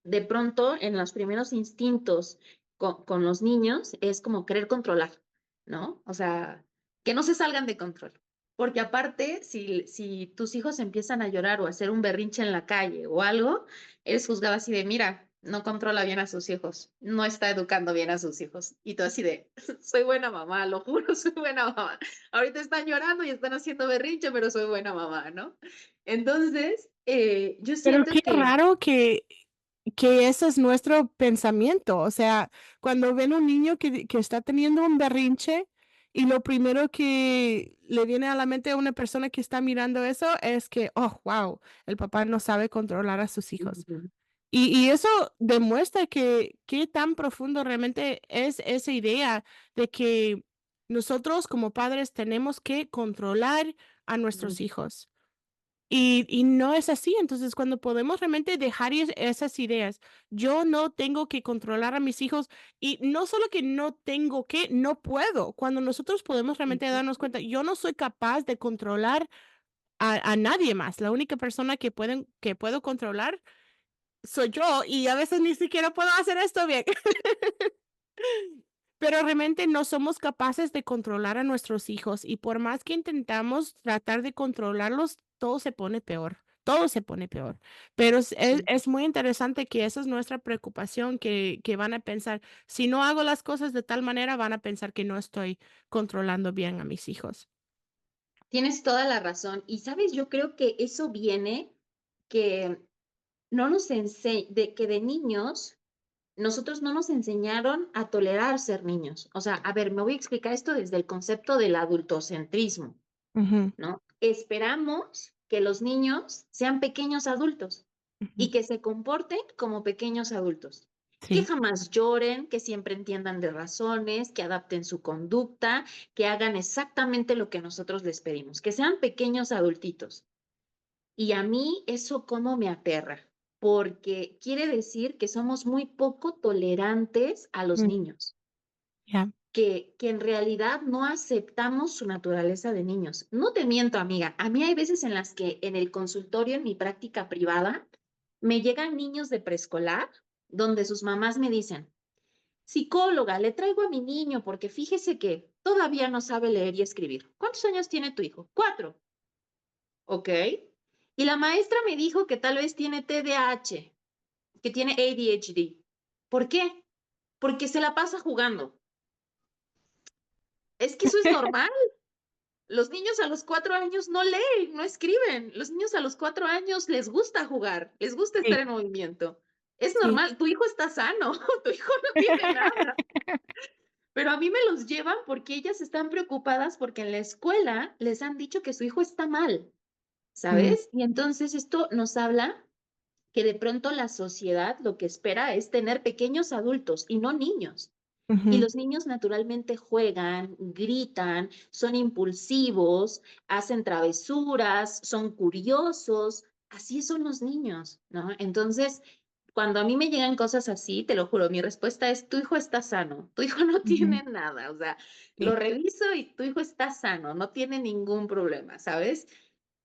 de pronto, en los primeros instintos con los niños es como querer controlar, ¿no? O sea, que no se salgan de control. Porque aparte, si tus hijos empiezan a llorar o a hacer un berrinche en la calle o algo, eres juzgada así de, mira, no controla bien a sus hijos, no está educando bien a sus hijos. Y tú así de, soy buena mamá, lo juro, soy buena mamá. Ahorita están llorando y están haciendo berrinche, pero soy buena mamá, ¿no? Entonces, yo Pero siento qué que raro que ese es nuestro pensamiento. O sea, cuando ven un niño que está teniendo un berrinche y lo primero que le viene a la mente a una persona que está mirando eso es que, oh, wow, el papá no sabe controlar a sus hijos. ujú, Y eso demuestra que qué tan profundo realmente es esa idea de que nosotros como padres tenemos que controlar a ujú, nuestros hijos. Y no es así. Entonces, cuando podemos realmente dejar esas ideas, yo no tengo que controlar a mis hijos y no solo que no tengo que, no puedo. Cuando nosotros podemos realmente ujú. darnos cuenta, yo no soy capaz de controlar a nadie más. La única persona que puedo controlar soy yo y a veces ni siquiera puedo hacer esto bien. Pero realmente no somos capaces de controlar a nuestros hijos y por más que intentamos tratar de controlarlos, todo se pone peor, todo se pone peor. Pero Sí. es muy interesante que esa es nuestra preocupación, que van a pensar, si no hago las cosas de tal manera, van a pensar que no estoy controlando bien a mis hijos. Tienes toda la razón. Y sabes, yo creo que eso viene que no nos de que de niños nosotros no nos enseñaron a tolerar ser niños. O sea, a ver, me voy a explicar esto desde el concepto del adultocentrismo, Ujú, ¿no? Esperamos que los niños sean pequeños adultos ujú. y que se comporten como pequeños adultos, que Sí. jamás lloren, que siempre entiendan de razones, que adapten su conducta, que hagan exactamente lo que nosotros les pedimos, que sean pequeños adultitos. Y a mí eso como me aterra, porque quiere decir que somos muy poco tolerantes a los Mm, niños, ya. que en realidad no aceptamos su naturaleza de niños. No te miento, amiga, a mí hay veces en las que en el consultorio, en mi práctica privada, me llegan niños de preescolar donde sus mamás me dicen, psicóloga, le traigo a mi niño porque fíjese que todavía no sabe leer y escribir. ¿Cuántos años tiene tu hijo? 4. Ok. Y la maestra me dijo que tal vez tiene TDAH, que tiene ADHD. ¿Por qué? Porque se la pasa jugando. Es que eso es normal. Los niños a los 4 años no leen, no escriben. Los niños a los 4 años les gusta jugar, les gusta estar Sí, en movimiento. Es sí. normal, tu hijo está sano, tu hijo no tiene nada. Pero a mí me los llevan porque ellas están preocupadas porque en la escuela les han dicho que su hijo está mal, Mm, ¿sabes? Y entonces esto nos habla que de pronto la sociedad lo que espera es tener pequeños adultos y no niños. Y ujú, los niños naturalmente juegan, gritan, son impulsivos, hacen travesuras, son curiosos. Así son los niños, ¿no? Entonces, cuando a mí me llegan cosas así, te lo juro, mi respuesta es, tu hijo está sano, tu hijo no ujú. tiene nada, o sea, lo Sí. reviso y tu hijo está sano, no tiene ningún problema, ¿sabes?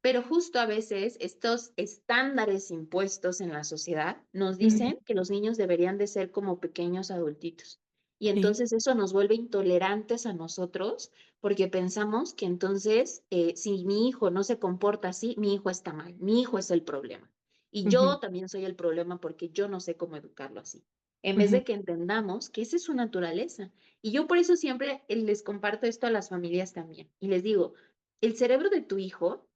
Pero justo a veces estos estándares impuestos en la sociedad nos Ujú, dicen que los niños deberían de ser como pequeños adultitos. Y sí. entonces eso nos vuelve intolerantes a nosotros porque pensamos que entonces si mi hijo no se comporta así, mi hijo está mal, mi hijo es el problema. Y Ujú, yo también soy el problema porque yo no sé cómo educarlo así. En vez ujú. de que entendamos que esa es su naturaleza. Y yo por eso siempre les comparto esto a las familias también. Y les digo, el cerebro de tu hijo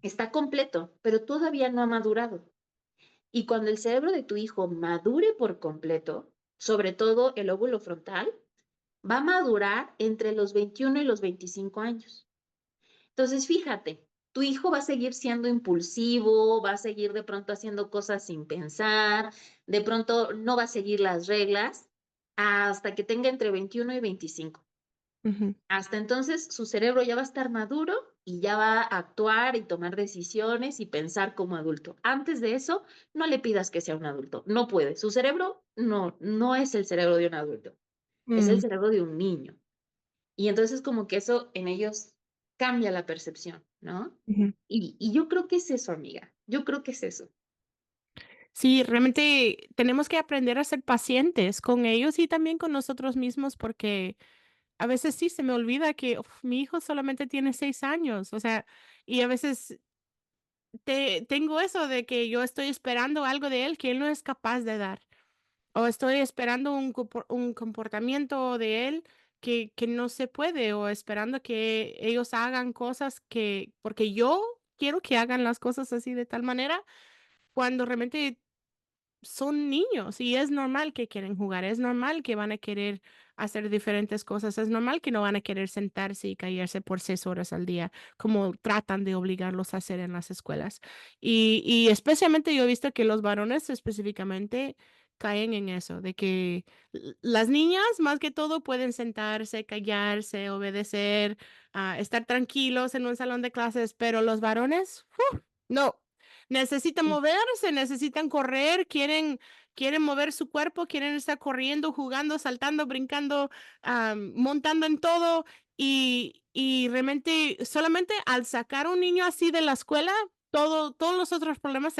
está completo, pero todavía no ha madurado. Y cuando el cerebro de tu hijo madure por completo, sobre todo el óvulo frontal, va a madurar entre los 21 y los 25 años. Entonces, fíjate, tu hijo va a seguir siendo impulsivo, va a seguir de pronto haciendo cosas sin pensar, de pronto no va a seguir las reglas hasta que tenga entre 21 y 25. Ujú, Hasta entonces su cerebro ya va a estar maduro y ya va a actuar y tomar decisiones y pensar como adulto. Antes de eso, no le pidas que sea un adulto. No puede. Su cerebro no es el cerebro de un adulto. Es el mm, cerebro de un niño. Y entonces como que eso en ellos cambia la percepción, ¿no? ujú. Y yo creo que es eso, amiga. Yo creo que es eso. Sí, realmente tenemos que aprender a ser pacientes con ellos y también con nosotros mismos, porque a veces sí se me olvida que mi hijo solamente tiene 6 años, o sea, y a veces tengo eso de que yo estoy esperando algo de él que él no es capaz de dar. o estoy esperando un comportamiento de él que no se puede, o esperando que ellos hagan cosas que, porque yo quiero que hagan las cosas así de tal manera, cuando realmente son niños y es normal que quieren jugar, es normal que van a querer hacer diferentes cosas, es normal que no van a querer sentarse y callarse por 6 horas al día, como tratan de obligarlos a hacer en las escuelas. Y especialmente yo he visto que los varones específicamente caen en eso, de que las niñas más que todo pueden sentarse, callarse, obedecer, estar tranquilos en un salón de clases, pero los varones, no. Necesitan moverse, necesitan correr, quieren mover su cuerpo, quieren estar corriendo, jugando, saltando, brincando, montando en todo. Y realmente solamente al sacar un niño así de la escuela, todos los otros problemas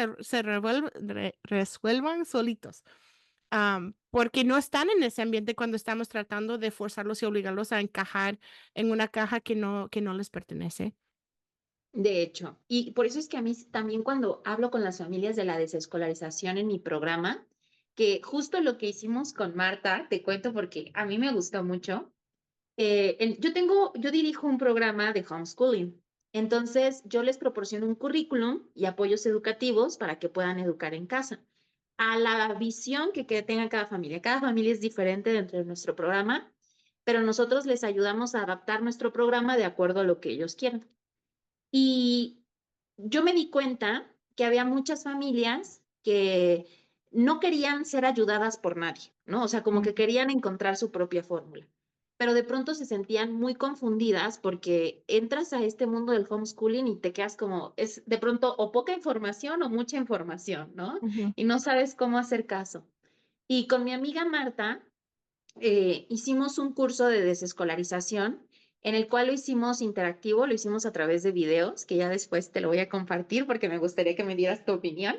resuelvan solitos. Porque no están en ese ambiente cuando estamos tratando de forzarlos y obligarlos a encajar en una caja que no les pertenece. De hecho, y por eso es que a mí también cuando hablo con las familias de la desescolarización en mi programa, que justo lo que hicimos con Marta, te cuento porque a mí me gustó mucho. Yo dirijo un programa de homeschooling. Entonces, yo les proporciono un currículum y apoyos educativos para que puedan educar en casa. A la visión que tenga cada familia. Cada familia es diferente dentro de nuestro programa, pero nosotros les ayudamos a adaptar nuestro programa de acuerdo a lo que ellos quieran. Y yo me di cuenta que había muchas familias que no querían ser ayudadas por nadie, ¿no? O sea, como que querían encontrar su propia fórmula, pero de pronto se sentían muy confundidas porque entras a este mundo del homeschooling y te quedas como, es de pronto o poca información o mucha información, ¿no? Ujú, Y no sabes cómo hacer caso. Y con mi amiga Marta, hicimos un curso de desescolarización en el cual lo hicimos interactivo, lo hicimos a través de videos, que ya después te lo voy a compartir porque me gustaría que me dieras tu opinión,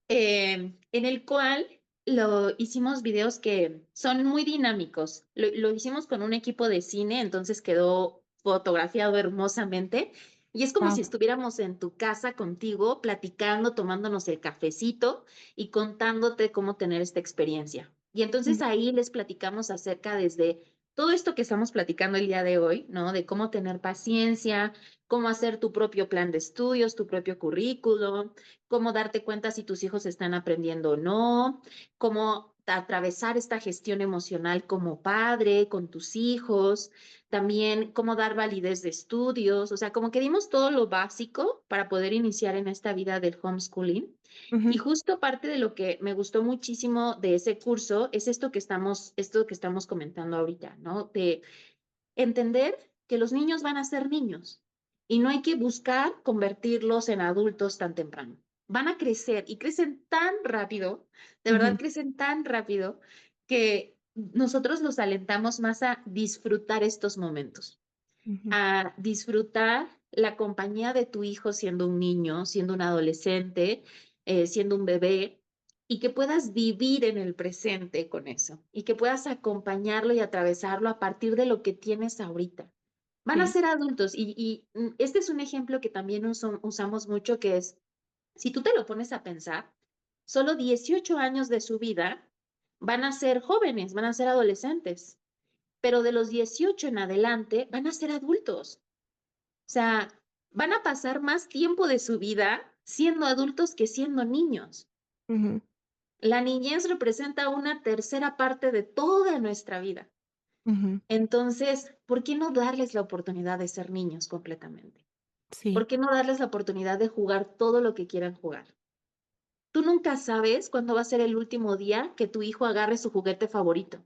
en el cual lo hicimos videos que son muy dinámicos. Lo hicimos con un equipo de cine, entonces quedó fotografiado hermosamente. Y es como si wow. estuviéramos en tu casa contigo, platicando, tomándonos el cafecito y contándote cómo tener esta experiencia. Y entonces ahí les platicamos acerca desde todo esto que estamos platicando el día de hoy, ¿no? De cómo tener paciencia, cómo hacer tu propio plan de estudios, tu propio currículo, cómo darte cuenta si tus hijos están aprendiendo o no, cómo atravesar esta gestión emocional como padre con tus hijos, también cómo dar validez de estudios, o sea, como que dimos todo lo básico para poder iniciar en esta vida del homeschooling. Y Ujú, justo parte de lo que me gustó muchísimo de ese curso es esto que estamos comentando ahorita, ¿no? De entender que los niños van a ser niños y no hay que buscar convertirlos en adultos tan temprano. Van a crecer y crecen tan rápido, de verdad ujú, crecen tan rápido que nosotros los alentamos más a disfrutar estos momentos, ujú, a disfrutar la compañía de tu hijo siendo un niño, siendo un adolescente, siendo un bebé, y que puedas vivir en el presente con eso, y que puedas acompañarlo y atravesarlo a partir de lo que tienes ahorita. Van a sí. ser adultos este es un ejemplo que también usamos mucho, que es, si tú te lo pones a pensar, solo 18 años de su vida van a ser jóvenes, van a ser adolescentes, pero de los 18 en adelante van a ser adultos. O sea, van a pasar más tiempo de su vida siendo adultos que siendo niños. Ujú, La niñez representa una tercera parte de toda nuestra vida. ujú, Entonces, ¿por qué no darles la oportunidad de ser niños completamente? sí. ¿Por qué no darles la oportunidad de jugar todo lo que quieran jugar? Tú nunca sabes cuándo va a ser el último día que tu hijo agarre su juguete favorito.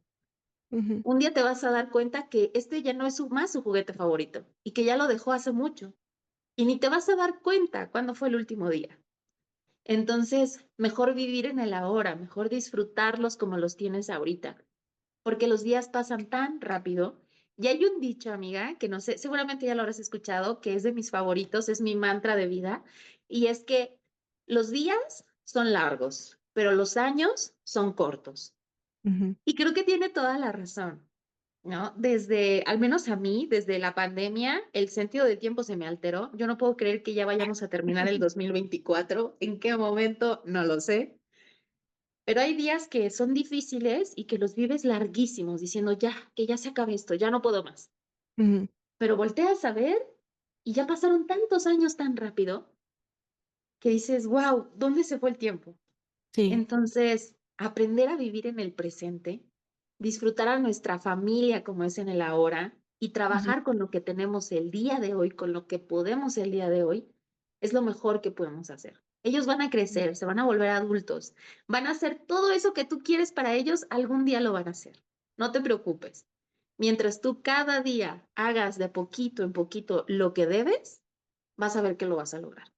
Ujú, Un día te vas a dar cuenta que este ya no es más su juguete favorito y que ya lo dejó hace mucho. Y ni te vas a dar cuenta cuándo fue el último día. Entonces, mejor vivir en el ahora, mejor disfrutarlos como los tienes ahorita, porque los días pasan tan rápido. Y hay un dicho, amiga, que no sé, seguramente ya lo habrás escuchado, que es de mis favoritos, es mi mantra de vida, y es que los días son largos, pero los años son cortos. ujú. Y creo que tiene toda la razón. ¿No? Desde, al menos a mí, desde la pandemia, el sentido del tiempo se me alteró. Yo no puedo creer que ya vayamos a terminar el 2024. ¿En qué momento? No lo sé. pero hay días que son difíciles y que los vives larguísimos, diciendo: "Ya, que ya se acabe esto, ya no puedo más". Ujú. Pero volteas a ver y ya pasaron tantos años tan rápido que dices: "Guau, ¿dónde se fue el tiempo?". Sí. Entonces, aprender a vivir en el presente, disfrutar a nuestra familia como es en el ahora y Ujú. trabajar con lo que tenemos el día de hoy, con lo que podemos el día de hoy, es lo mejor que podemos hacer. Ellos van a crecer, se van a volver adultos, van a hacer todo eso que tú quieres para ellos, algún día lo van a hacer. No te preocupes. Mientras tú cada día hagas de poquito en poquito lo que debes, vas a ver que lo vas a lograr.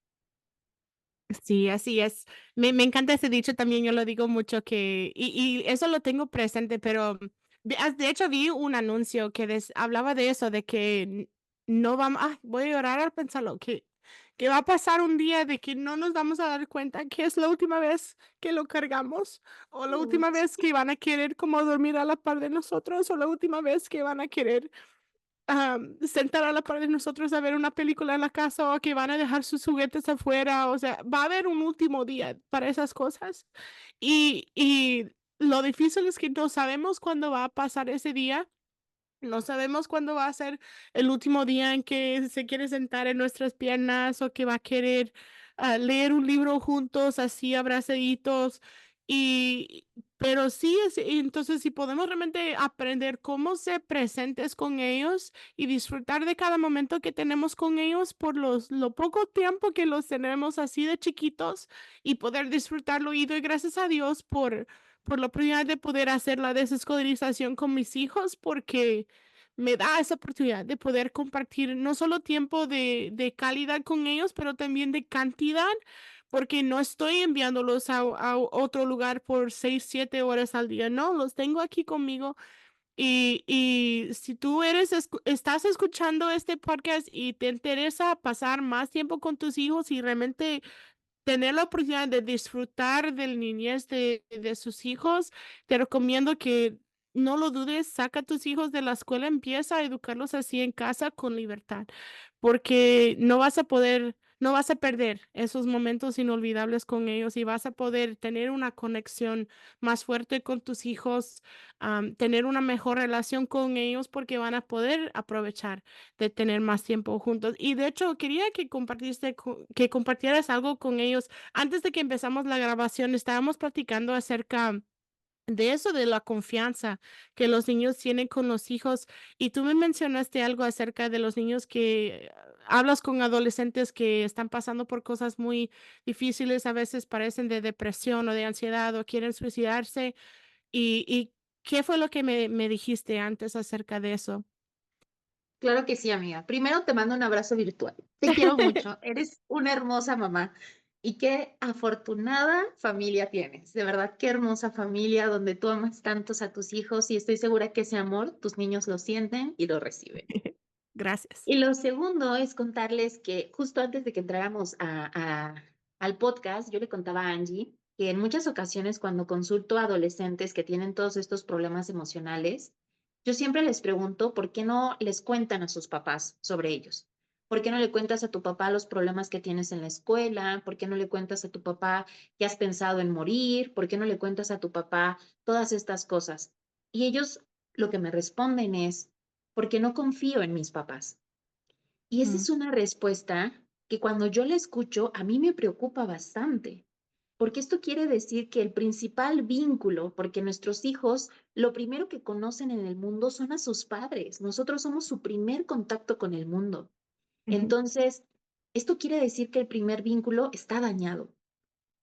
Sí, así es. Me encanta ese dicho también, yo lo digo mucho que y eso lo tengo presente, pero de hecho vi un anuncio que hablaba de eso, de que no vamos, voy a llorar al pensarlo, que va a pasar un día de que no nos vamos a dar cuenta que es la última vez que lo cargamos, o la Mm, última vez que van a querer como dormir a la par de nosotros, o la última vez que van a querer sentar a la par de nosotros a ver una película en la casa o que van a dejar sus juguetes afuera, o sea, va a haber un último día para esas cosas. Y lo difícil es que no sabemos cuándo va a pasar ese día, no sabemos cuándo va a ser el último día en que se quiere sentar en nuestras piernas o que va a querer leer un libro juntos, así abrazaditos. Y, pero sí, entonces si podemos realmente aprender cómo ser presentes con ellos y disfrutar de cada momento que tenemos con ellos por lo poco tiempo que los tenemos así de chiquitos y poder disfrutarlo. Y doy gracias a Dios por la oportunidad de poder hacer la desescolarización con mis hijos, porque me da esa oportunidad de poder compartir no solo tiempo de calidad con ellos, pero también de cantidad, porque no estoy enviándolos a otro lugar por 6, 7 horas al día, no, los tengo aquí conmigo. Y si tú estás escuchando este podcast y te interesa pasar más tiempo con tus hijos y realmente tener la oportunidad de disfrutar del niñez de sus hijos, te recomiendo que no lo dudes, saca a tus hijos de la escuela, empieza a educarlos así en casa con libertad, porque no vas a perder esos momentos inolvidables con ellos y vas a poder tener una conexión más fuerte con tus hijos, tener una mejor relación con ellos porque van a poder aprovechar de tener más tiempo juntos. Y de hecho, quería que que compartieras algo con ellos. Antes de que empezamos la grabación, estábamos platicando acerca de eso, de la confianza que los niños tienen con los hijos. Y tú me mencionaste algo acerca de los niños que hablas con adolescentes que están pasando por cosas muy difíciles, a veces parecen de depresión o de ansiedad o quieren suicidarse. ¿Y qué fue lo que me dijiste antes acerca de eso? Claro que sí, amiga. Primero te mando un abrazo virtual. Te quiero mucho. Eres una hermosa mamá y qué afortunada familia tienes. De verdad, qué hermosa familia donde tú amas tantos a tus hijos y estoy segura que ese amor tus niños lo sienten y lo reciben. Gracias. Y lo segundo es contarles que justo antes de que entráramos al podcast, yo le contaba a Angie que en muchas ocasiones cuando consulto a adolescentes que tienen todos estos problemas emocionales, yo siempre les pregunto por qué no les cuentan a sus papás sobre ellos. ¿Por qué no le cuentas a tu papá los problemas que tienes en la escuela? ¿Por qué no le cuentas a tu papá que has pensado en morir? ¿Por qué no le cuentas a tu papá todas estas cosas? Y ellos lo que me responden es, porque no confío en mis papás. Y esa Mm, es una respuesta que cuando yo la escucho, a mí me preocupa bastante, porque esto quiere decir que el principal vínculo, porque nuestros hijos lo primero que conocen en el mundo son a sus padres, nosotros somos su primer contacto con el mundo. ujú, Entonces, esto quiere decir que el primer vínculo está dañado,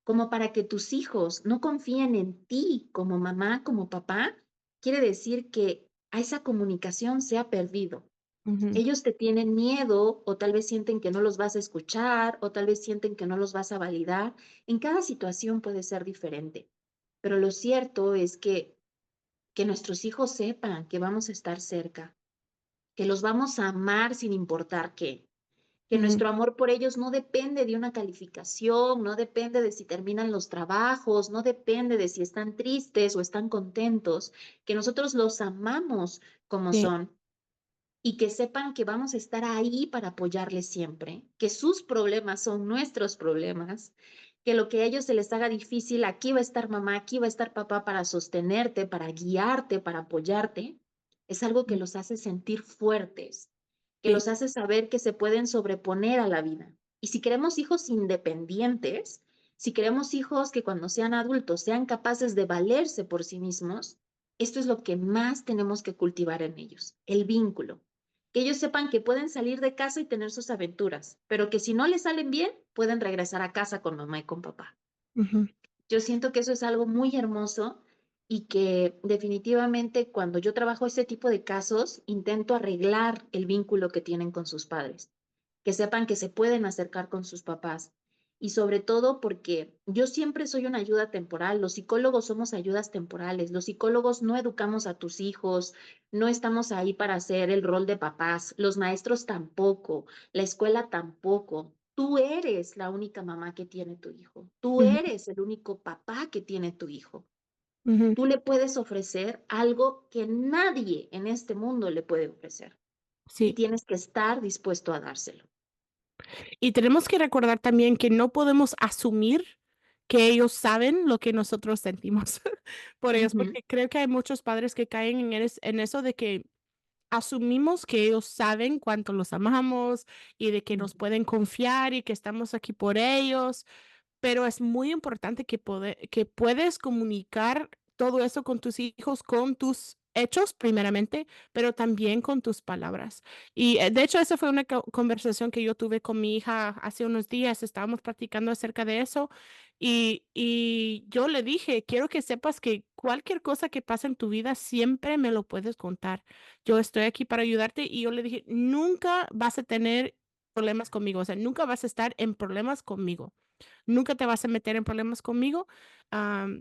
como para que tus hijos no confíen en ti como mamá, como papá, quiere decir que a esa comunicación se ha perdido. ujú, Ellos te tienen miedo o tal vez sienten que no los vas a escuchar o tal vez sienten que no los vas a validar. En cada situación puede ser diferente, pero lo cierto es que nuestros hijos sepan que vamos a estar cerca, que los vamos a amar sin importar qué, que ujú, nuestro amor por ellos no depende de una calificación, no depende de si terminan los trabajos, no depende de si están tristes o están contentos, que nosotros los amamos como sí, son y que sepan que vamos a estar ahí para apoyarles siempre, que sus problemas son nuestros problemas, que lo que a ellos se les haga difícil, aquí va a estar mamá, aquí va a estar papá para sostenerte, para guiarte, para apoyarte, es algo que Mm. los hace sentir fuertes, que Sí. los hace saber que se pueden sobreponer a la vida. Y si queremos hijos independientes, si queremos hijos que cuando sean adultos sean capaces de valerse por sí mismos, esto es lo que más tenemos que cultivar en ellos, el vínculo. Que ellos sepan que pueden salir de casa y tener sus aventuras, pero que si no les salen bien, pueden regresar a casa con mamá y con papá. Ujú. Yo siento que eso es algo muy hermoso y que definitivamente cuando yo trabajo este tipo de casos, intento arreglar el vínculo que tienen con sus padres, que sepan que se pueden acercar con sus papás. Y sobre todo porque yo siempre soy una ayuda temporal, los psicólogos somos ayudas temporales, los psicólogos no educamos a tus hijos, no estamos ahí para hacer el rol de papás, los maestros tampoco, la escuela tampoco. Tú eres la única mamá que tiene tu hijo. Tú Ujú. eres el único papá que tiene tu hijo. Ujú. Tú le puedes ofrecer algo que nadie en este mundo le puede ofrecer y Sí. tienes que estar dispuesto a dárselo. Y tenemos que recordar también que no podemos asumir que ellos saben lo que nosotros sentimos por ellos, Ujú, porque creo que hay muchos padres que caen en eso de que asumimos que ellos saben cuánto los amamos y de que ujú, nos pueden confiar y que estamos aquí por ellos. Pero es muy importante que puedes comunicar todo eso con tus hijos, con tus hechos primeramente, pero también con tus palabras. Y, de hecho, esa fue una conversación que yo tuve con mi hija hace unos días, estábamos platicando acerca de eso, y yo le dije: "Quiero que sepas que cualquier cosa que pase en tu vida siempre me lo puedes contar. Yo estoy aquí para ayudarte", y yo le dije: "Nunca vas a tener problemas conmigo, o sea, nunca vas a estar en problemas conmigo. Nunca te vas a meter en problemas conmigo,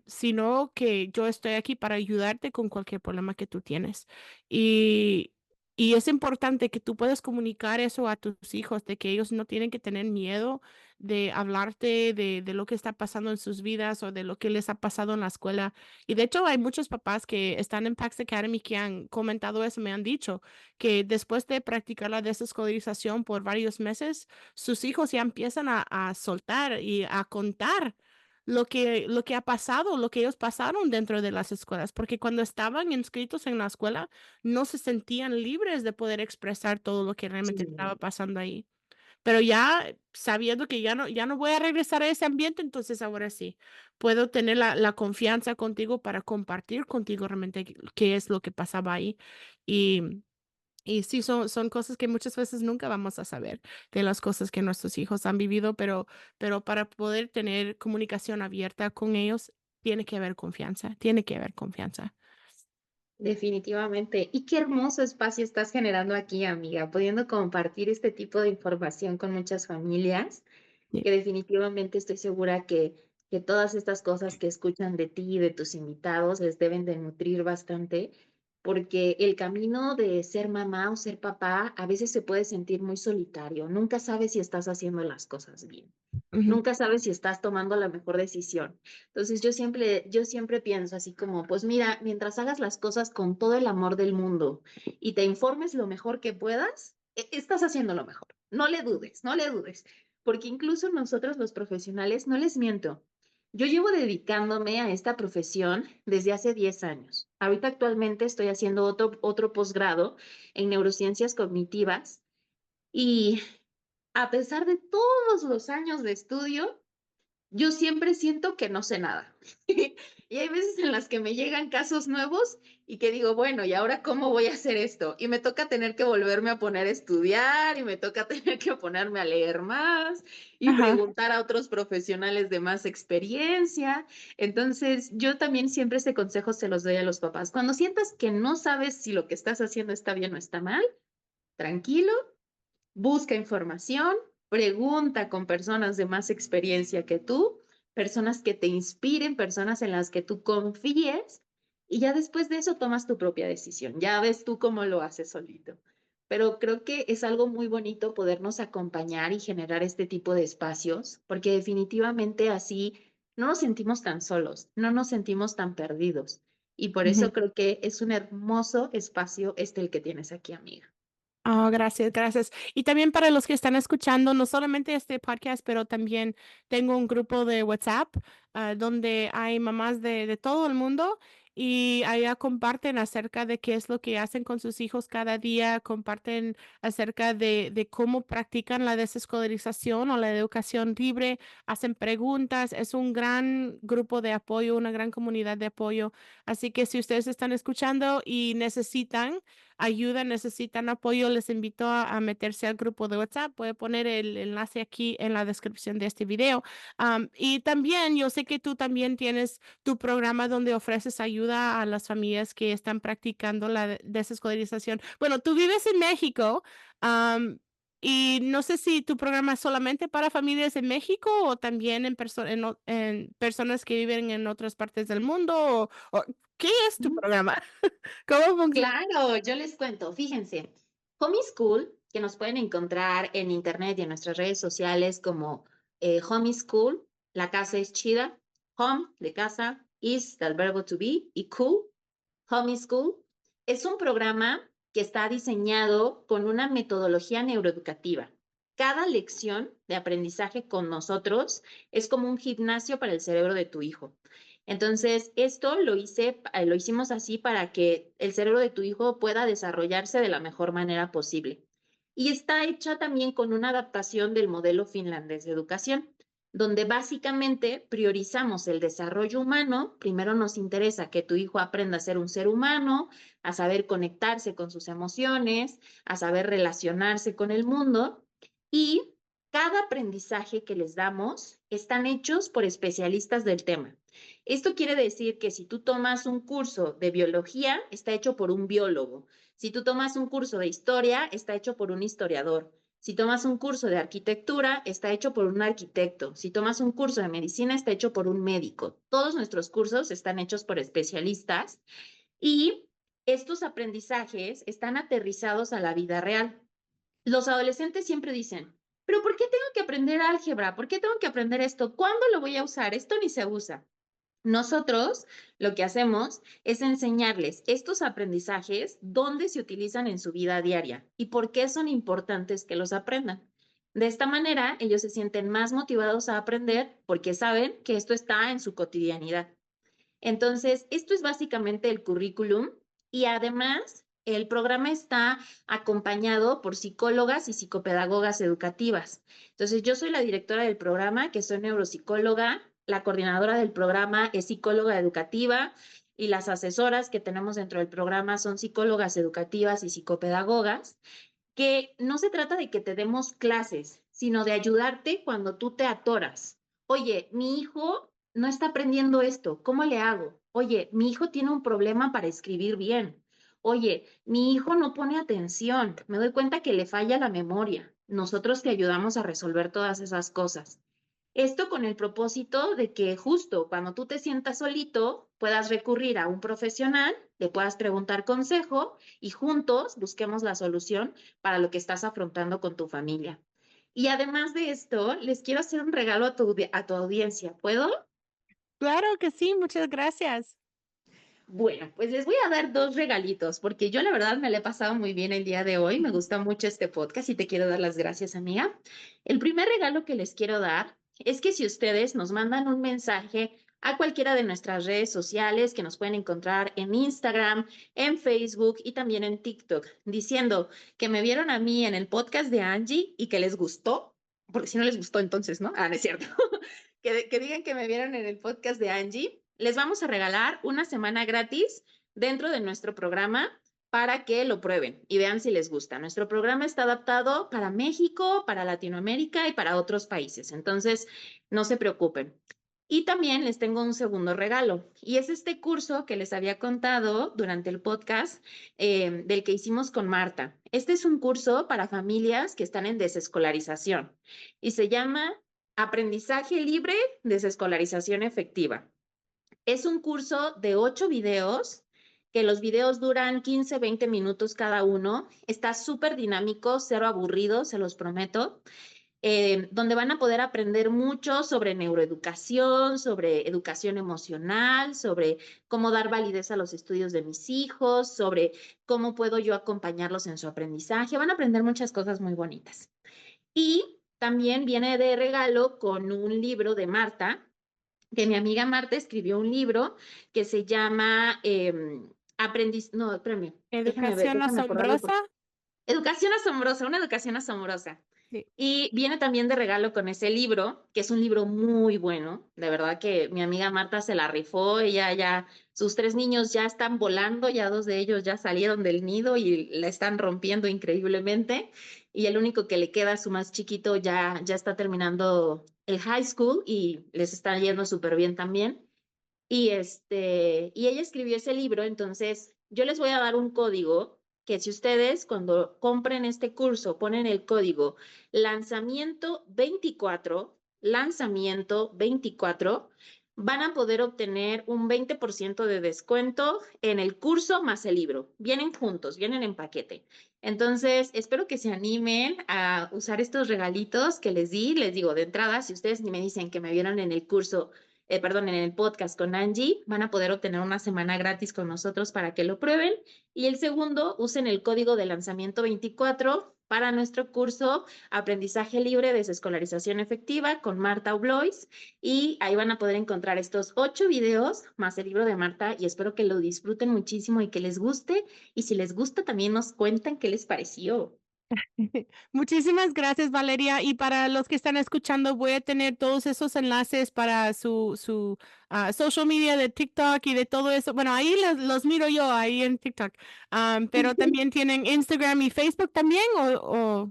sino que yo estoy aquí para ayudarte con cualquier problema que tú tienes. Y, y es importante que tú puedas comunicar eso a tus hijos, de que ellos no tienen que tener miedo de hablarte de lo que está pasando en sus vidas o de lo que les ha pasado en la escuela. Y de hecho hay muchos papás que están en PAX Academy que han comentado eso, me han dicho que después de practicar la desescolarización por varios meses, sus hijos ya empiezan a soltar y a contar lo que ha pasado, lo que ellos pasaron dentro de las escuelas, porque cuando estaban inscritos en la escuela no se sentían libres de poder expresar todo lo que realmente estaba sí. pasando ahí. Pero ya sabiendo que ya no voy a regresar a ese ambiente, entonces ahora sí, puedo tener la confianza contigo para compartir contigo realmente qué es lo que pasaba ahí. Y y sí, son cosas que muchas veces nunca vamos a saber de las cosas que nuestros hijos han vivido, pero para poder tener comunicación abierta con ellos, tiene que haber confianza, tiene que haber confianza. Definitivamente. Y qué hermoso espacio estás generando aquí, amiga, pudiendo compartir este tipo de información con muchas familias, Sí. que definitivamente estoy segura que todas estas cosas que escuchan de ti y de tus invitados les deben de nutrir bastante, porque el camino de ser mamá o ser papá a veces se puede sentir muy solitario. Nunca sabes si estás haciendo las cosas bien. Ujú. Nunca sabes si estás tomando la mejor decisión. Entonces yo siempre pienso así como, pues mira, mientras hagas las cosas con todo el amor del mundo y te informes lo mejor que puedas, estás haciendo lo mejor. No le dudes, no le dudes, porque incluso nosotros los profesionales, no les miento, yo llevo dedicándome a esta profesión desde hace 10 años. Ahorita actualmente estoy haciendo otro posgrado en neurociencias cognitivas y a pesar de todos los años de estudio, yo siempre siento que no sé nada. Y hay veces en las que me llegan casos nuevos y que digo, bueno, ¿y ahora cómo voy a hacer esto? Y me toca tener que volverme a poner a estudiar y me toca tener que ponerme a leer más y Ajá. preguntar a otros profesionales de más experiencia. Entonces, yo también siempre ese consejo se los doy a los papás. Cuando sientas que no sabes si lo que estás haciendo está bien o está mal, tranquilo, busca información, pregunta con personas de más experiencia que tú, personas que te inspiren, personas en las que tú confíes y ya después de eso tomas tu propia decisión. Ya ves tú cómo lo haces solito. Pero creo que es algo muy bonito podernos acompañar y generar este tipo de espacios, porque definitivamente así no nos sentimos tan solos, no nos sentimos tan perdidos. Y por Ujú. eso creo que es un hermoso espacio este el que tienes aquí, amiga. Oh, gracias, gracias. Y también para los que están escuchando, no solamente este podcast, pero también tengo un grupo de WhatsApp, donde hay mamás de todo el mundo y allá comparten acerca de qué es lo que hacen con sus hijos cada día, comparten acerca de cómo practican la desescolarización o la educación libre, hacen preguntas. Es un gran grupo de apoyo, una gran comunidad de apoyo. Así que si ustedes están escuchando y necesitan ayuda, necesitan apoyo, les invito a meterse al grupo de WhatsApp. Voy a poner el enlace aquí en la descripción de este video. Y también yo sé que tú también tienes tu programa donde ofreces ayuda a las familias que están practicando la desescolarización. Bueno, tú vives en México. am, y no sé si tu programa es solamente para familias en México o también en personas que viven en otras partes del mundo. ¿Qué es tu programa? ¿Cómo funciona? Claro, yo les cuento, fíjense, Homeschool, que nos pueden encontrar en internet y en nuestras redes sociales como Homeschool, la casa es chida, home de casa, is del verbo to be y cool, Homeschool, es un programa que está diseñado con una metodología neuroeducativa. Cada lección de aprendizaje con nosotros es como un gimnasio para el cerebro de tu hijo. Entonces, esto lo hicimos así para que el cerebro de tu hijo pueda desarrollarse de la mejor manera posible. Y está hecha también con una adaptación del modelo finlandés de educación, donde básicamente priorizamos el desarrollo humano. Primero nos interesa que tu hijo aprenda a ser un ser humano, a saber conectarse con sus emociones, a saber relacionarse con el mundo. Y cada aprendizaje que les damos están hechos por especialistas del tema. Esto quiere decir que si tú tomas un curso de biología, está hecho por un biólogo. Si tú tomas un curso de historia, está hecho por un historiador. Si tomas un curso de arquitectura, está hecho por un arquitecto. Si tomas un curso de medicina, está hecho por un médico. Todos nuestros cursos están hechos por especialistas y estos aprendizajes están aterrizados a la vida real. Los adolescentes siempre dicen, pero ¿por qué tengo que aprender álgebra? ¿Por qué tengo que aprender esto? ¿Cuándo lo voy a usar? Esto ni se usa. Nosotros lo que hacemos es enseñarles estos aprendizajes, dónde se utilizan en su vida diaria y por qué son importantes que los aprendan. De esta manera, ellos se sienten más motivados a aprender porque saben que esto está en su cotidianidad. Entonces, esto es básicamente el currículum y además el programa está acompañado por psicólogas y psicopedagogas educativas. Entonces, yo soy la directora del programa, que soy neuropsicóloga, la coordinadora del programa es psicóloga educativa y las asesoras que tenemos dentro del programa son psicólogas educativas y psicopedagogas, que no se trata de que te demos clases, sino de ayudarte cuando tú te atoras. Oye, mi hijo no está aprendiendo esto, ¿cómo le hago? Oye, mi hijo tiene un problema para escribir bien. Oye, mi hijo no pone atención, me doy cuenta que le falla la memoria. Nosotros te ayudamos a resolver todas esas cosas. Esto con el propósito de que justo cuando tú te sientas solito, puedas recurrir a un profesional, le puedas preguntar consejo y juntos busquemos la solución para lo que estás afrontando con tu familia. Y además de esto, les quiero hacer un regalo a tu audiencia. ¿Puedo? Claro que sí, muchas gracias. Bueno, pues les voy a dar dos regalitos, porque yo la verdad me la he pasado muy bien el día de hoy. Me gusta mucho este podcast y te quiero dar las gracias, amiga. El primer regalo que les quiero dar es que si ustedes nos mandan un mensaje a cualquiera de nuestras redes sociales que nos pueden encontrar en Instagram, en Facebook y también en TikTok, diciendo que me vieron a mí en el podcast de Angie y que les gustó, porque si no les gustó entonces, ¿no? Ah, no es cierto. Que digan que me vieron en el podcast de Angie, les vamos a regalar una semana gratis dentro de nuestro programa para que lo prueben y vean si les gusta. Nuestro programa está adaptado para México, para Latinoamérica y para otros países, entonces no se preocupen. Y también les tengo un segundo regalo, y es este curso que les había contado durante el podcast del que hicimos con Marta. Este es un curso para familias que están en desescolarización y se llama Aprendizaje Libre, Desescolarización Efectiva. Es un curso de 8 videos, que los videos duran 15, 20 minutos cada uno. Está súper dinámico, cero aburrido, se los prometo. donde van a poder aprender mucho sobre neuroeducación, sobre educación emocional, sobre cómo dar validez a los estudios de mis hijos, sobre cómo puedo yo acompañarlos en su aprendizaje. Van a aprender muchas cosas muy bonitas. Y también viene de regalo con un libro de Marta, que mi amiga Marta escribió un libro que se llama no, espérame, Educación déjame acordarme. asombrosa. Educación asombrosa, una educación asombrosa. Sí. Y viene también de regalo con ese libro, que es un libro muy bueno. De verdad que mi amiga Marta se la rifó. Ella ya, sus 3 niños ya están volando, ya 2 de ellos ya salieron del nido y la están rompiendo increíblemente. Y el único que le queda, su más chiquito, ya está terminando el high school y les está yendo súper bien también. Y ella escribió ese libro, entonces yo les voy a dar un código que si ustedes cuando compren este curso ponen el código lanzamiento 24, van a poder obtener un 20% de descuento en el curso más el libro. Vienen juntos, vienen en paquete. Entonces, espero que se animen a usar estos regalitos que les di. Les digo, de entrada, si ustedes ni me dicen que me vieron en el curso perdón, en el podcast con Angie, van a poder obtener una semana gratis con nosotros para que lo prueben. Y el segundo, usen el código de lanzamiento 24 para nuestro curso Aprendizaje Libre de Desescolarización Efectiva con Marta Oblois. Y ahí van a poder encontrar estos 8 videos más el libro de Marta y espero que lo disfruten muchísimo y que les guste. Y si les gusta, también nos cuentan qué les pareció. Muchísimas gracias, Valeria. Y para los que están escuchando, voy a tener todos esos enlaces para su social media de TikTok y de todo eso. Bueno, ahí los miro yo, ahí en TikTok. Pero también tienen Instagram y Facebook también, o...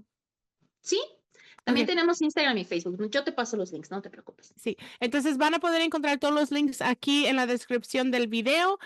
Sí, también Ok. tenemos Instagram y Facebook. Yo te paso los links, no te preocupes. Sí, entonces van a poder encontrar todos los links aquí en la descripción del video.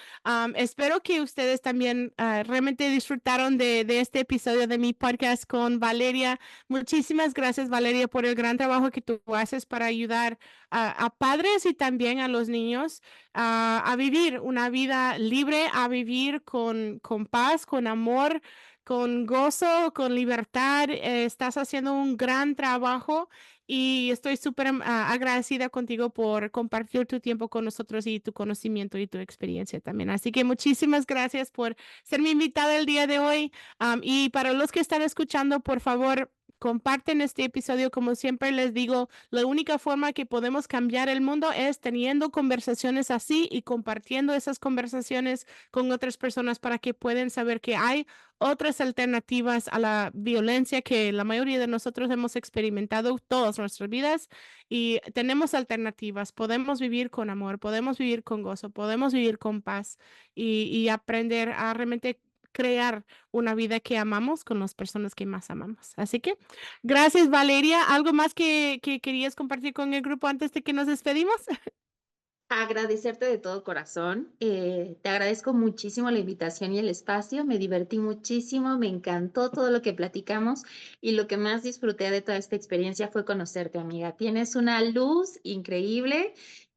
Espero que ustedes también realmente disfrutaron de este episodio de mi podcast con Valeria. Muchísimas gracias, Valeria, por el gran trabajo que tú haces para ayudar a padres y también a los niños a vivir una vida libre, a vivir con paz, con amor, con gozo, con libertad. Estás haciendo un gran trabajo y estoy súper agradecida contigo por compartir tu tiempo con nosotros y tu conocimiento y tu experiencia también. Así que muchísimas gracias por ser mi invitada el día de hoy. Y para los que están escuchando, por favor, comparten este episodio. Como siempre les digo, la única forma que podemos cambiar el mundo es teniendo conversaciones así y compartiendo esas conversaciones con otras personas para que puedan saber que hay otras alternativas a la violencia que la mayoría de nosotros hemos experimentado todas nuestras vidas y tenemos alternativas. Podemos vivir con amor, podemos vivir con gozo, podemos vivir con paz y aprender a realmente crear una vida que amamos con las personas que más amamos. Así que gracias, Valeria. ¿Algo más que querías compartir con el grupo antes de que nos despedimos? Agradecerte de todo corazón. Te agradezco muchísimo la invitación y el espacio. Me divertí muchísimo, me encantó todo lo que platicamos y lo que más disfruté de toda esta experiencia fue conocerte, amiga. Tienes una luz increíble.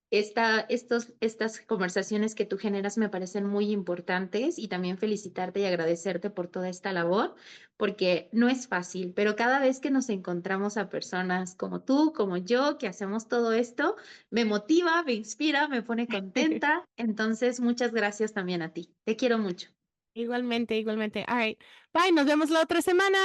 Estas conversaciones que tú generas me parecen muy importantes y también felicitarte y agradecerte por toda esta labor, porque no es fácil, pero cada vez que nos encontramos a personas como tú, como yo, que hacemos todo esto, me motiva, me inspira, me pone contenta. Entonces, muchas gracias también a ti. Te quiero mucho. Igualmente, igualmente. All right. Bye, nos vemos la otra semana.